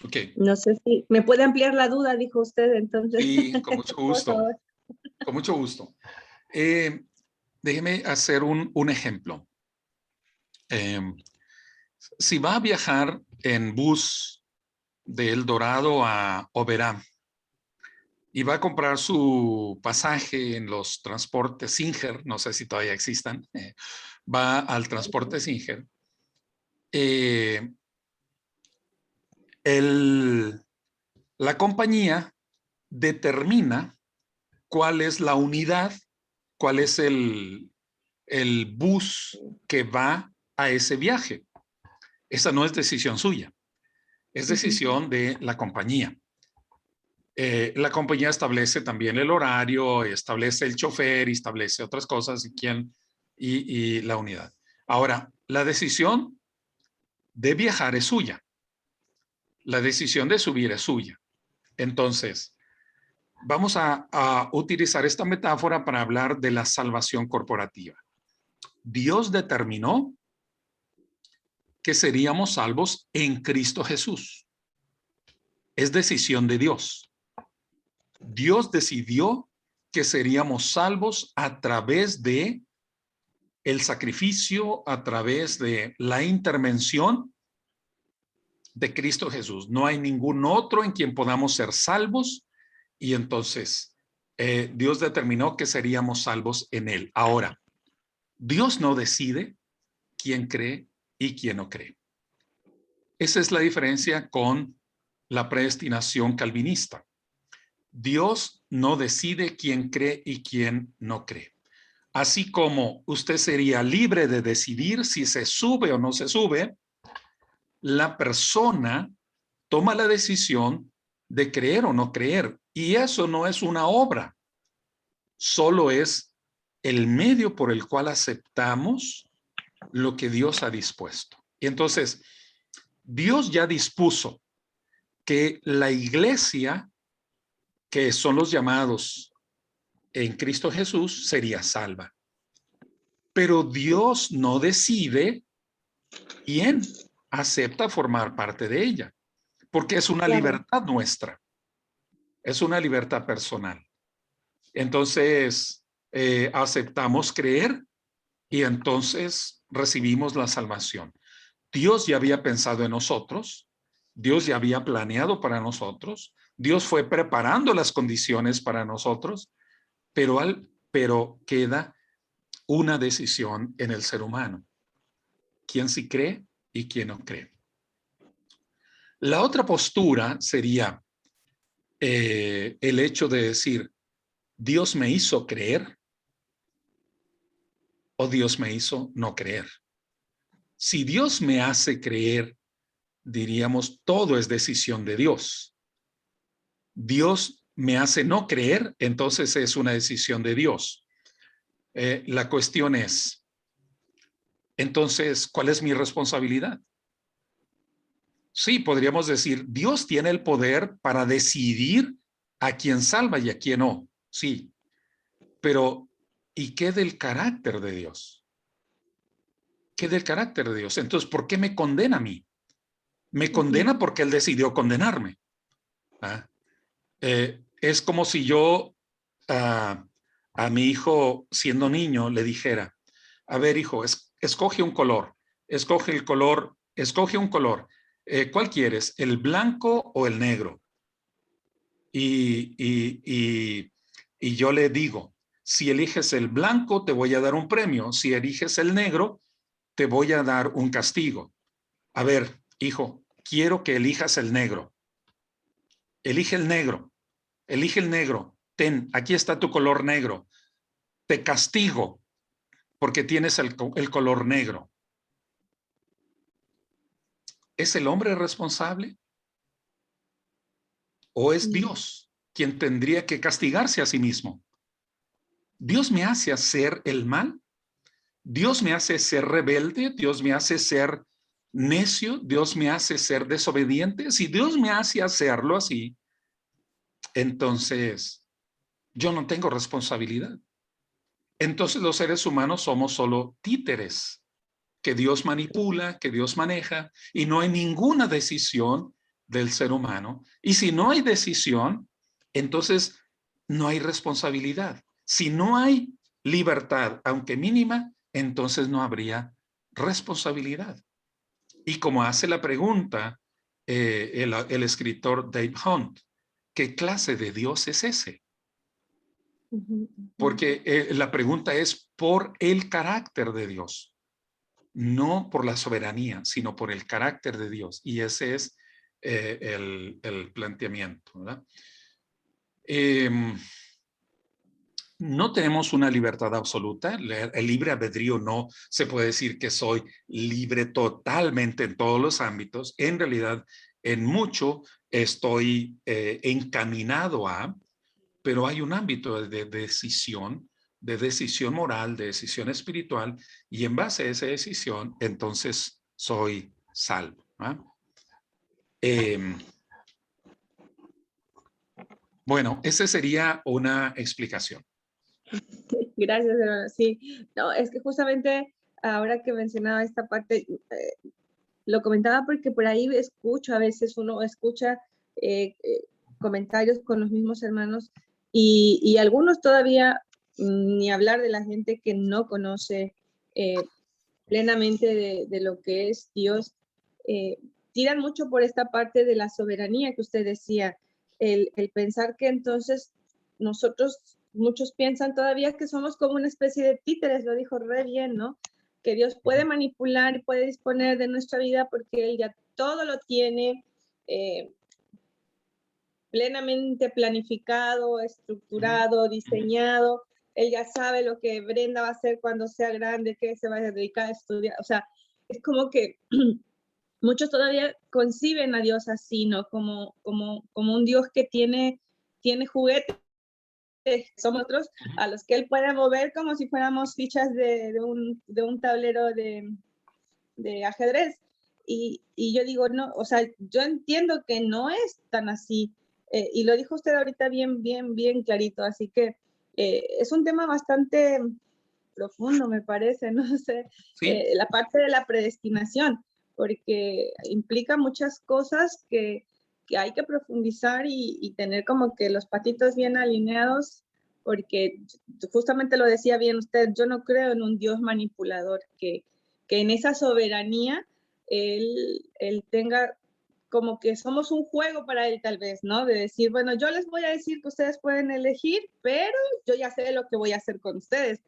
Ok. No sé si me puede ampliar la duda, dijo usted, entonces. Sí, con mucho Por gusto. favor. Con mucho gusto. Déjeme hacer un ejemplo. Si va a viajar en bus de El Dorado a Oberá y va a comprar su pasaje en los transportes Singer, no sé si todavía existan, va al transporte Singer, la compañía determina cuál es la unidad, cuál es el bus que va a ese viaje. Esa no es decisión suya, es decisión de la compañía. La compañía establece también el horario, establece el chofer, establece otras cosas y la unidad. Ahora, la decisión de viajar es suya. La decisión de subir es suya. Entonces, vamos a utilizar esta metáfora para hablar de la salvación corporativa. Dios determinó que seríamos salvos en Cristo Jesús. Es decisión de Dios. Dios decidió que seríamos salvos a través de el sacrificio, a través de la intervención de Cristo Jesús. No hay ningún otro en quien podamos ser salvos y entonces Dios determinó que seríamos salvos en él. Ahora, Dios no decide quién cree y quién no cree. Esa es la diferencia con la predestinación calvinista. Dios no decide quién cree y quién no cree. Así como usted sería libre de decidir si se sube o no se sube, la persona toma la decisión de creer o no creer. Y eso no es una obra, solo es el medio por el cual aceptamos lo que Dios ha dispuesto. Y entonces, Dios ya dispuso que la iglesia, que son los llamados en Cristo Jesús, sería salva. Pero Dios no decide quién acepta formar parte de ella, porque es una libertad nuestra, es una libertad personal. Entonces, aceptamos creer y entonces recibimos la salvación. Dios ya había pensado en nosotros, Dios ya había planeado para nosotros, Dios fue preparando las condiciones para nosotros, pero queda una decisión en el ser humano. ¿Quién sí cree y quién no cree? La otra postura sería el hecho de decir, Dios me hizo creer o Dios me hizo no creer. Si Dios me hace creer, diríamos, todo es decisión de Dios. Dios me hace no creer, entonces es una decisión de Dios. La cuestión es, entonces, ¿cuál es mi responsabilidad? Sí, podríamos decir, Dios tiene el poder para decidir a quién salva y a quién no. Sí, pero ¿y qué del carácter de Dios? ¿Qué del carácter de Dios? Entonces, ¿por qué me condena a mí? Me condena porque Él decidió condenarme. ¿Ah? Es como si yo a mi hijo, siendo niño, le dijera, a ver, hijo, escoge un color, escoge un color. ¿Cuál quieres? ¿El blanco o el negro? Y yo le digo, si eliges el blanco, te voy a dar un premio. Si eliges el negro, te voy a dar un castigo. A ver, hijo, quiero que elijas el negro. Elige el negro. Elige el negro. Ten, aquí está tu color negro. Te castigo porque tienes el color negro. ¿Es el hombre responsable? ¿O es Dios quien tendría que castigarse a sí mismo? ¿Dios me hace hacer el mal? ¿Dios me hace ser rebelde? ¿Dios me hace ser necio? ¿Dios me hace ser desobediente? Si Dios me hace hacerlo así, entonces yo no tengo responsabilidad. Entonces los seres humanos somos solo títeres que Dios manipula, que Dios maneja, y no hay ninguna decisión del ser humano. Y si no hay decisión, entonces no hay responsabilidad. Si no hay libertad, aunque mínima, entonces no habría responsabilidad. Y como hace la pregunta el escritor Dave Hunt, ¿qué clase de Dios es ese? Porque la pregunta es por el carácter de Dios, no por la soberanía, sino por el carácter de Dios. Y ese es el planteamiento, ¿verdad? No tenemos una libertad absoluta. El libre albedrío no se puede decir que soy libre totalmente en todos los ámbitos. En realidad, en mucho estoy encaminado a, pero hay un ámbito de decisión moral, de decisión espiritual, y en base a esa decisión, entonces soy salvo. Bueno, esa sería una explicación. Gracias, hermano. Sí, no, es que justamente ahora que mencionaba esta parte, lo comentaba porque por ahí escucho, a veces uno escucha comentarios con los mismos hermanos y algunos todavía, ni hablar de la gente que no conoce plenamente de lo que es Dios, tiran mucho por esta parte de la soberanía que usted decía, el pensar que entonces nosotros, muchos piensan todavía que somos como una especie de títeres, lo dijo re bien, ¿no? Que Dios puede manipular y puede disponer de nuestra vida porque Él ya todo lo tiene plenamente planificado, estructurado, diseñado. Él ya sabe lo que Brenda va a hacer cuando sea grande, que se va a dedicar a estudiar. O sea, es como que muchos todavía conciben a Dios así, ¿no? Como un Dios que tiene juguetes, somos otros, a los que Él puede mover como si fuéramos fichas de un tablero de ajedrez. Y yo digo, no, o sea, yo entiendo que no es tan así. Y lo dijo usted ahorita bien clarito. Así que es un tema bastante profundo, me parece, no sé, ¿Sí? La parte de la predestinación, porque implica muchas cosas que hay que profundizar y tener como que los patitos bien alineados, porque justamente lo decía bien usted, yo no creo en un Dios manipulador, que en esa soberanía él tenga como que somos un juego para él tal vez, ¿no? De decir, bueno, yo les voy a decir que ustedes pueden elegir, pero yo ya sé lo que voy a hacer con ustedes.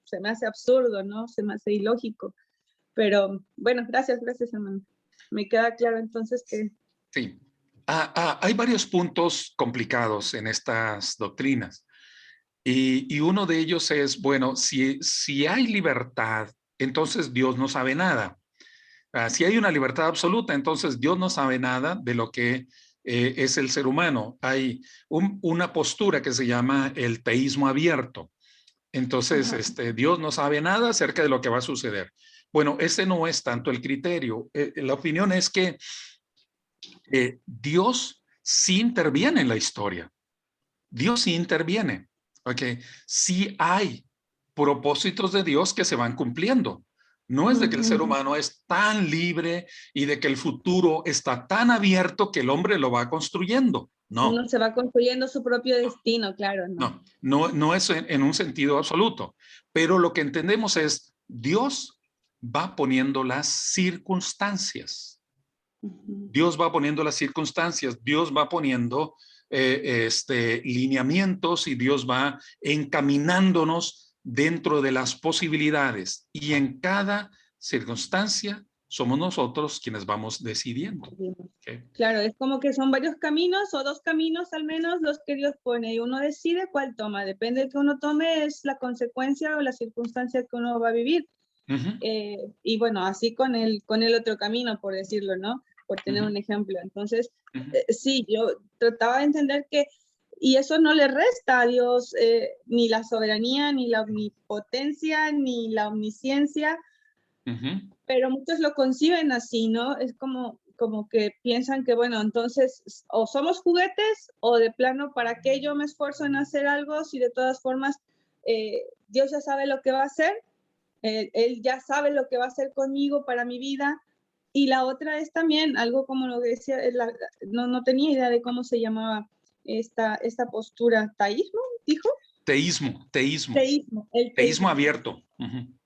Se me hace absurdo, ¿no? Se me hace ilógico. Pero bueno, gracias, hermano. Me queda claro entonces que... Sí. Hay varios puntos complicados en estas doctrinas. Y uno de ellos es, bueno, si hay libertad, entonces Dios no sabe nada. Si hay una libertad absoluta, entonces Dios no sabe nada de lo que es el ser humano. Hay una postura que se llama el teísmo abierto. Entonces, Dios no sabe nada acerca de lo que va a suceder. Bueno, ese no es tanto el criterio. La opinión es que Dios sí interviene en la historia. Dios sí interviene. ¿Ok? Sí hay propósitos de Dios que se van cumpliendo. No es de que el ser humano es tan libre y de que el futuro está tan abierto que el hombre lo va construyendo. No. Uno se va construyendo su propio destino, claro, ¿no? No es en un sentido absoluto. Pero lo que entendemos es Dios va poniendo las circunstancias. Dios va poniendo las circunstancias. Dios va poniendo lineamientos y Dios va encaminándonos dentro de las posibilidades. Y en cada circunstancia somos nosotros quienes vamos decidiendo. ¿Okay? Claro, es como que son varios caminos o dos caminos al menos los que Dios pone y uno decide cuál toma. Depende de que uno tome es la consecuencia o la circunstancia que uno va a vivir. Y bueno, así con el otro camino, por decirlo, ¿no? Por tener un ejemplo. Entonces, sí, yo trataba de entender que, y eso no le resta a Dios ni la soberanía, ni la omnipotencia, ni la omnisciencia, pero muchos lo conciben así, ¿no? Es como que piensan que, bueno, entonces, o somos juguetes, o de plano, ¿para qué yo me esfuerzo en hacer algo si de todas formas Dios ya sabe lo que va a hacer? Él ya sabe lo que va a hacer conmigo para mi vida. Y la otra es también algo como lo que decía, no tenía idea de cómo se llamaba esta postura. ¿Taísmo, dijo? Teísmo. El Teísmo abierto.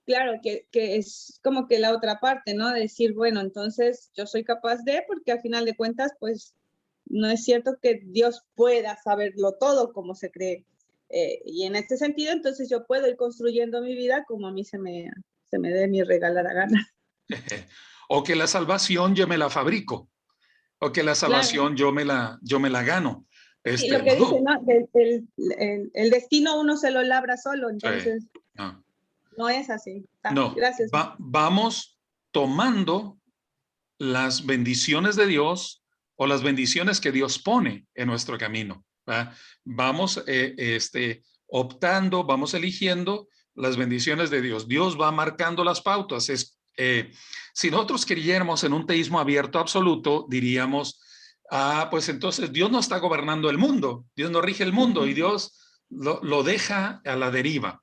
Claro, que es como que la otra parte, ¿no? De decir, bueno, entonces yo soy capaz de, porque al final de cuentas, pues no es cierto que Dios pueda saberlo todo como se cree. Y en este sentido, entonces yo puedo ir construyendo mi vida como a mí se me dé mi regalada gana. O que la salvación yo me la fabrico, o que la salvación yo me la gano. Sí, lo que dice, ¿no? El destino uno se lo labra solo, entonces no es así. No, gracias. Vamos tomando las bendiciones de Dios o las bendiciones que Dios pone en nuestro camino. ¿Va? Vamos optando, vamos eligiendo las bendiciones de Dios. Dios va marcando las pautas. Si nosotros creyéramos en un teísmo abierto absoluto, diríamos, pues entonces Dios no está gobernando el mundo, Dios no rige el mundo y Dios lo deja a la deriva.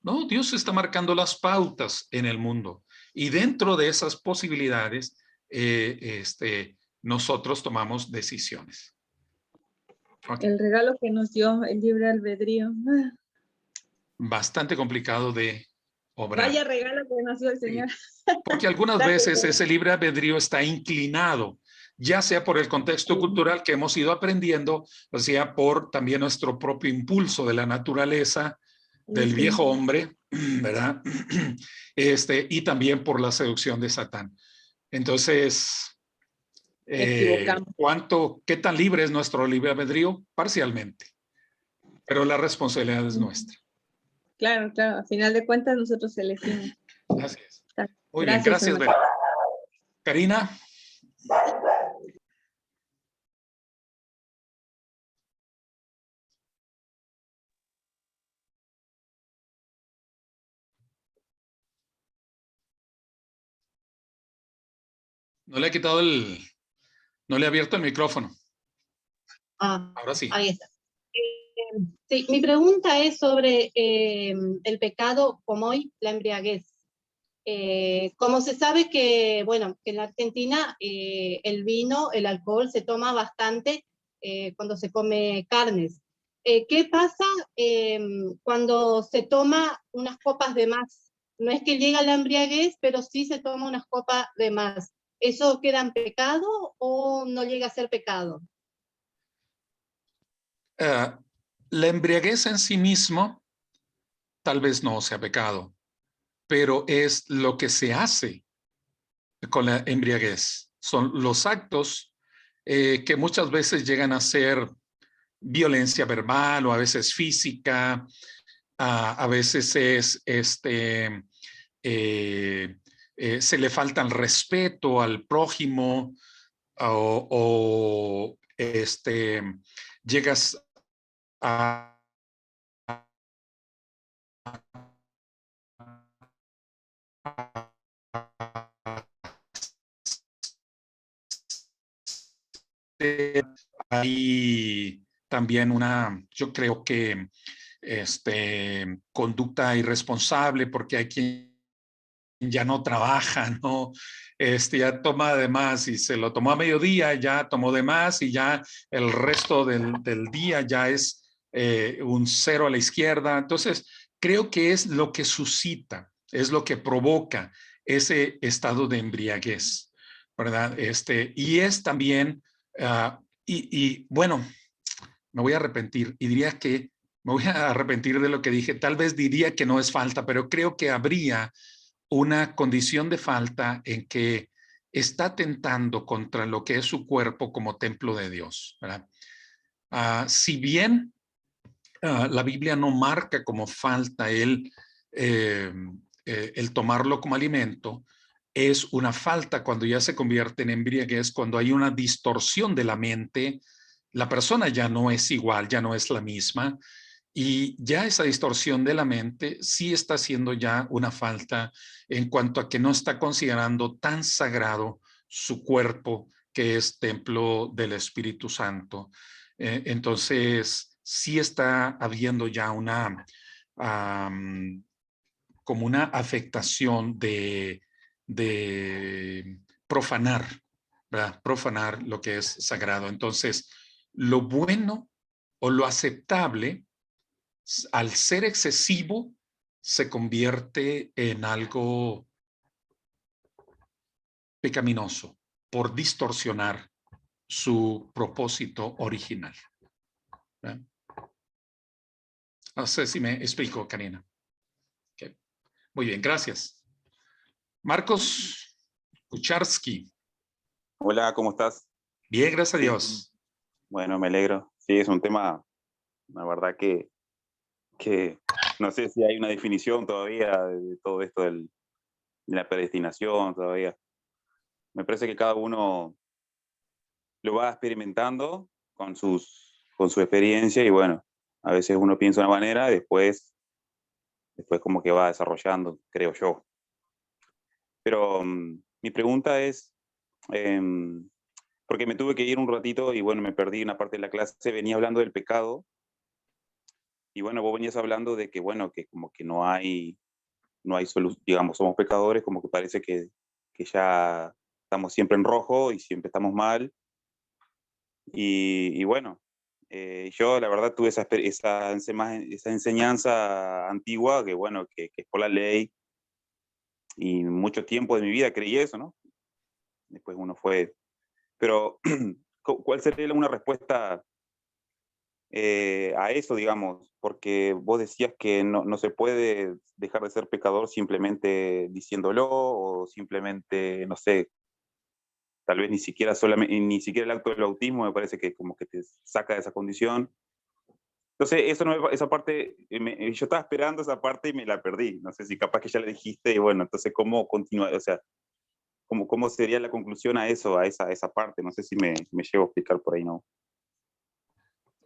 No, Dios está marcando las pautas en el mundo y dentro de esas posibilidades nosotros tomamos decisiones. Okay. El regalo que nos dio el libre albedrío. Bastante complicado de obrar. Vaya regalo que nos dio el Señor. Sí. Porque algunas veces ese libre albedrío está inclinado, ya sea por el contexto cultural que hemos ido aprendiendo, o sea, por también nuestro propio impulso de la naturaleza del viejo hombre, ¿verdad? Y también por la seducción de Satán. Entonces, ¿qué tan libre es nuestro libre albedrío? Parcialmente, pero la responsabilidad es nuestra. Claro, claro, a final de cuentas nosotros elegimos. Gracias. Muy bien, gracias, Vera. Karina. No le he quitado no le he abierto el micrófono. Ahora sí. Ahí está. Sí, mi pregunta es sobre el pecado como hoy, la embriaguez. Como se sabe que, bueno, que en la Argentina el vino, el alcohol se toma bastante cuando se come carnes. ¿Qué pasa cuando se toma unas copas de más? No es que llega la embriaguez, pero sí se toma unas copas de más. ¿Eso queda en pecado o no llega a ser pecado? La embriaguez en sí mismo tal vez no sea pecado, pero es lo que se hace con la embriaguez. Son los actos que muchas veces llegan a ser violencia verbal o a veces física, a veces es se le falta el respeto al prójimo o llegas a hay también yo creo que conducta irresponsable porque hay quien ya no trabaja, ¿no? Ya toma de más y se lo tomó a mediodía, ya tomó de más y ya el resto del día ya es un cero a la izquierda. Entonces, creo que es lo que suscita, es lo que provoca ese estado de embriaguez, ¿verdad? Y es también, y bueno, me voy a arrepentir y diría que me voy a arrepentir de lo que dije. Tal vez diría que no es falta, pero creo que habría una condición de falta en que está atentando contra lo que es su cuerpo como templo de Dios, ¿verdad? Si bien la Biblia no marca como falta el tomarlo como alimento, es una falta cuando ya se convierte en embriaguez, cuando hay una distorsión de la mente, la persona ya no es igual, ya no es la misma, y ya esa distorsión de la mente sí está siendo ya una falta en cuanto a que no está considerando tan sagrado su cuerpo, que es templo del Espíritu Santo. Entonces, sí está habiendo ya como una afectación de profanar, ¿verdad? Profanar lo que es sagrado. Entonces, lo bueno o lo aceptable, al ser excesivo, se convierte en algo pecaminoso por distorsionar su propósito original. ¿Verdad? No sé si me explico, Karina. Okay. Muy bien, gracias. Marcos Kucharski. Hola, ¿cómo estás? Bien, gracias a Dios. Bueno, me alegro. Sí, es un tema, la verdad que no sé si hay una definición todavía de todo esto de la predestinación todavía. Me parece que cada uno lo va experimentando con su experiencia y bueno, a veces uno piensa de una manera y después como que va desarrollando, creo yo. Pero mi pregunta es, em, porque me tuve que ir un ratito y bueno, me perdí una parte de la clase, venía hablando del pecado y bueno, vos venías hablando de que bueno, que como que no hay solución, digamos, somos pecadores, como que parece que ya estamos siempre en rojo y siempre estamos mal. Y bueno, yo la verdad tuve esa enseñanza antigua que bueno, que es por la ley y mucho tiempo de mi vida creí eso, ¿no? Después uno fue... Pero, ¿cuál sería una respuesta a eso, digamos? Porque vos decías que no se puede dejar de ser pecador simplemente diciéndolo o simplemente, no sé, tal vez ni siquiera el acto del bautismo me parece que como que te saca de esa condición. Entonces, esa parte, yo estaba esperando esa parte y me la perdí. No sé si capaz que ya la dijiste y bueno, entonces, ¿cómo continúa? O sea, ¿cómo sería la conclusión a eso, a esa parte? No sé si me llevo a explicar por ahí, ¿no?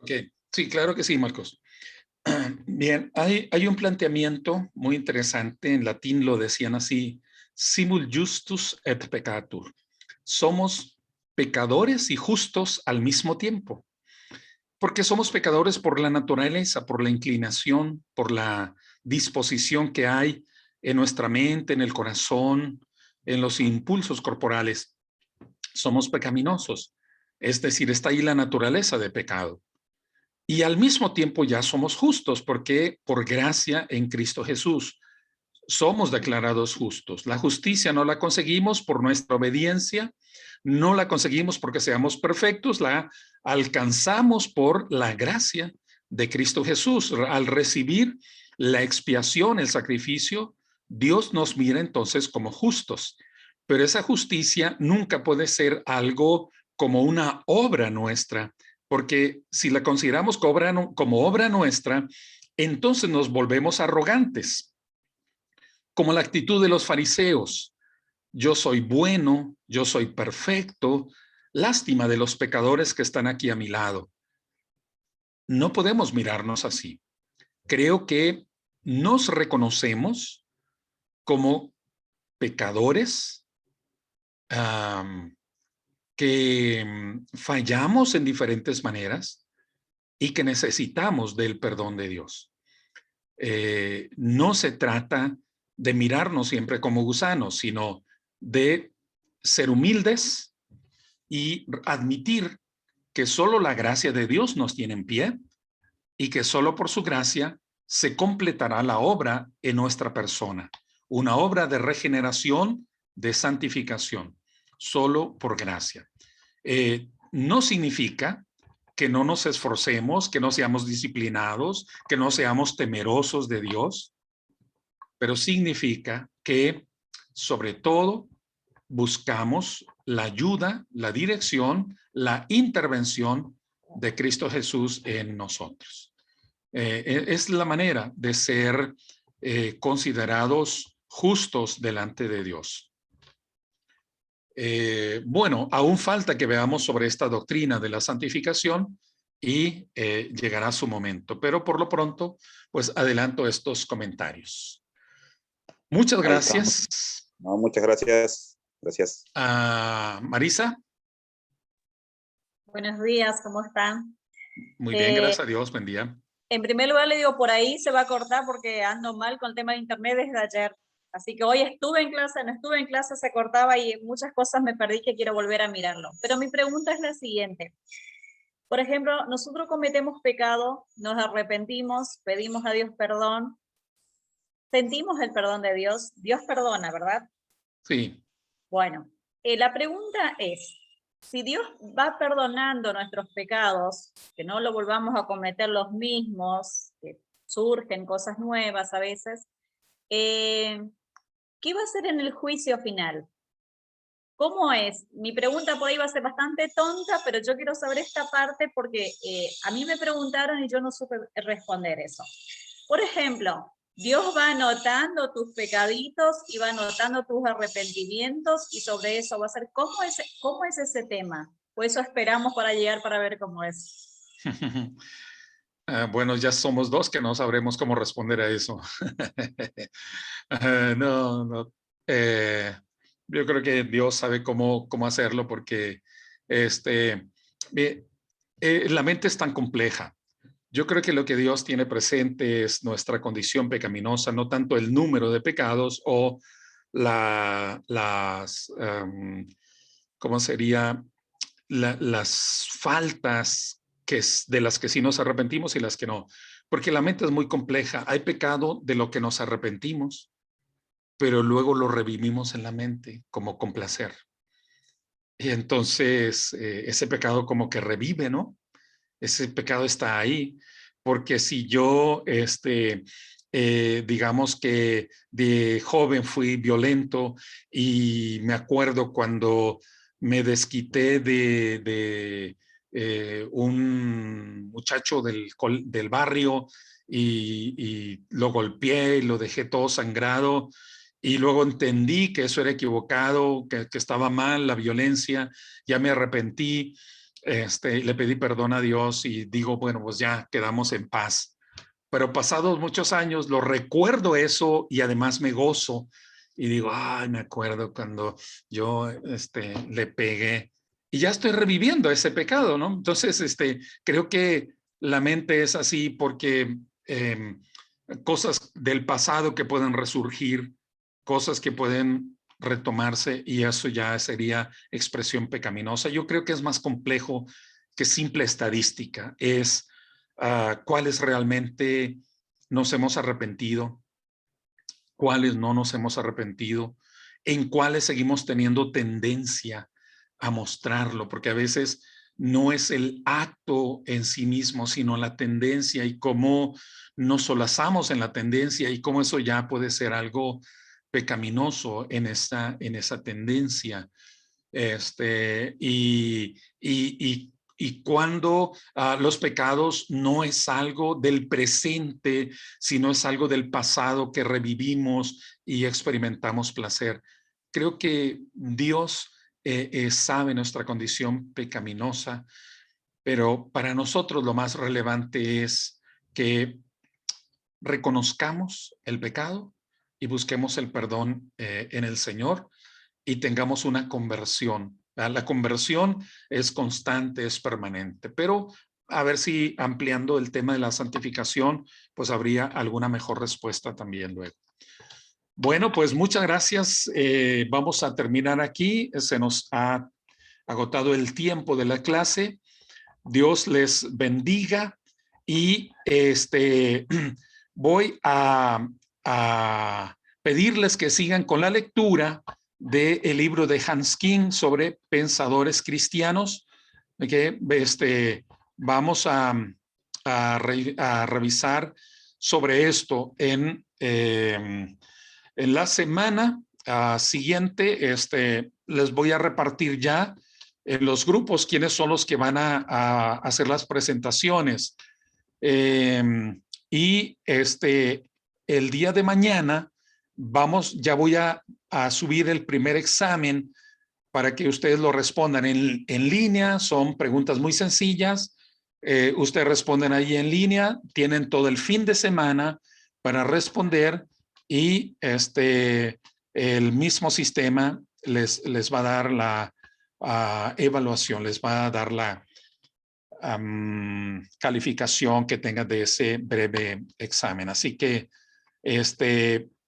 Ok, sí, claro que sí, Marcos. Bien, hay un planteamiento muy interesante, en latín lo decían así, simul justus et peccator. Somos pecadores y justos al mismo tiempo, porque somos pecadores por la naturaleza, por la inclinación, por la disposición que hay en nuestra mente, en el corazón, en los impulsos corporales. Somos pecaminosos, es decir, está ahí la naturaleza de pecado. Y al mismo tiempo ya somos justos porque por gracia en Cristo Jesús somos declarados justos. La justicia no la conseguimos por nuestra obediencia, no la conseguimos porque seamos perfectos, la alcanzamos por la gracia de Cristo Jesús. Al recibir la expiación, el sacrificio, Dios nos mira entonces como justos. Pero esa justicia nunca puede ser algo como una obra nuestra, porque si la consideramos como obra nuestra, entonces nos volvemos arrogantes, como la actitud de los fariseos. Yo soy bueno, yo soy perfecto, lástima de los pecadores que están aquí a mi lado. No podemos mirarnos así. Creo que nos reconocemos como pecadores, que fallamos en diferentes maneras y que necesitamos del perdón de Dios. No se trata de mirarnos siempre como gusanos, sino de ser humildes y admitir que solo la gracia de Dios nos tiene en pie y que solo por su gracia se completará la obra en nuestra persona, una obra de regeneración, de santificación, solo por gracia. No significa que no nos esforcemos, que no seamos disciplinados, que no seamos temerosos de Dios, pero significa que sobre todo buscamos la ayuda, la dirección, la intervención de Cristo Jesús en nosotros. Es la manera de ser considerados justos delante de Dios. Bueno, aún falta que veamos sobre esta doctrina de la santificación y llegará su momento, pero por lo pronto, pues adelanto estos comentarios. Muchas Ahí estamos. gracias. No, muchas gracias. Gracias. Marisa. Buenos días, ¿cómo están? Muy bien, gracias a Dios, buen día. En primer lugar le digo, por ahí se va a cortar porque ando mal con el tema de internet desde ayer. Así que hoy estuve en clase, no estuve en clase, se cortaba y muchas cosas me perdí que quiero volver a mirarlo. Pero mi pregunta es la siguiente. Por ejemplo, nosotros cometemos pecado, nos arrepentimos, pedimos a Dios perdón, sentimos el perdón de Dios, Dios perdona, ¿verdad? Sí. Bueno, la pregunta es, si Dios va perdonando nuestros pecados, que no lo volvamos a cometer los mismos, que surgen cosas nuevas a veces, ¿qué va a hacer en el juicio final? ¿Cómo es? Mi pregunta por ahí va a ser bastante tonta, pero yo quiero saber esta parte porque a mí me preguntaron y yo no supe responder eso. Por ejemplo, Dios va anotando tus pecaditos y va anotando tus arrepentimientos y sobre eso va a ser, ¿cómo es ese tema? Por eso esperamos para llegar para ver cómo es. Bueno, ya somos dos que no sabremos cómo responder a eso. No. Yo creo que Dios sabe cómo hacerlo porque la mente es tan compleja. Yo creo que lo que Dios tiene presente es nuestra condición pecaminosa, no tanto el número de pecados o ¿cómo sería? Las faltas de las que sí nos arrepentimos y las que no. Porque la mente es muy compleja. Hay pecado de lo que nos arrepentimos, pero luego lo revivimos en la mente como con placer. Y entonces ese pecado como que revive, ¿no? Ese pecado está ahí, porque si yo, digamos que de joven fui violento y me acuerdo cuando me desquité de un muchacho del barrio y lo golpeé y lo dejé todo sangrado y luego entendí que eso era equivocado, que estaba mal la violencia, ya me arrepentí. Le pedí perdón a Dios y digo, bueno, pues ya quedamos en paz. Pero pasados muchos años lo recuerdo eso y además me gozo y digo, ay, me acuerdo cuando yo le pegué y ya estoy reviviendo ese pecado, ¿no? Entonces, creo que la mente es así porque cosas del pasado que pueden resurgir, cosas que pueden retomarse y eso ya sería expresión pecaminosa. Yo creo que es más complejo que simple estadística. Es cuáles realmente nos hemos arrepentido, cuáles no nos hemos arrepentido, en cuáles seguimos teniendo tendencia a mostrarlo, porque a veces no es el acto en sí mismo, sino la tendencia y cómo nos solazamos en la tendencia y cómo eso ya puede ser algo pecaminoso en esa tendencia. Y cuando los pecados no es algo del presente, sino es algo del pasado que revivimos y experimentamos placer. Creo que Dios sabe nuestra condición pecaminosa, pero para nosotros lo más relevante es que reconozcamos el pecado y busquemos el perdón en el Señor y tengamos una conversión. La conversión es constante, es permanente, pero a ver si ampliando el tema de la santificación, pues habría alguna mejor respuesta también luego. Bueno, pues muchas gracias. Vamos a terminar aquí. Se nos ha agotado el tiempo de la clase. Dios les bendiga y voy a pedirles que sigan con la lectura del libro de Hans King sobre pensadores cristianos, que vamos a revisar sobre esto en la semana siguiente. Les voy a repartir ya en los grupos quiénes son los que van a hacer las presentaciones. Y el día de mañana ya voy a subir el primer examen para que ustedes lo respondan en línea. Son preguntas muy sencillas. Ustedes responden ahí en línea. Tienen todo el fin de semana para responder y el mismo sistema les va a dar la evaluación, les va a dar la calificación que tenga de ese breve examen. Así que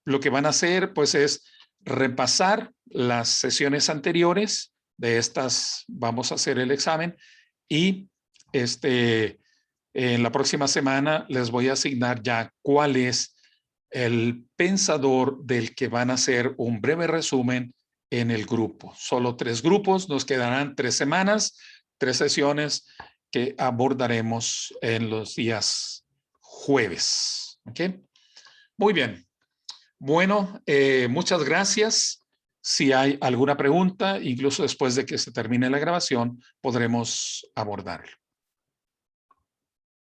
lo que van a hacer pues es repasar las sesiones anteriores de estas. Vamos a hacer el examen y en la próxima semana les voy a asignar ya cuál es el pensador del que van a hacer un breve resumen en el grupo. Solo 3 grupos, nos quedarán 3 semanas, 3 sesiones que abordaremos en los días jueves. ¿Ok? Muy bien. Bueno, muchas gracias. Si hay alguna pregunta, incluso después de que se termine la grabación, podremos abordarlo.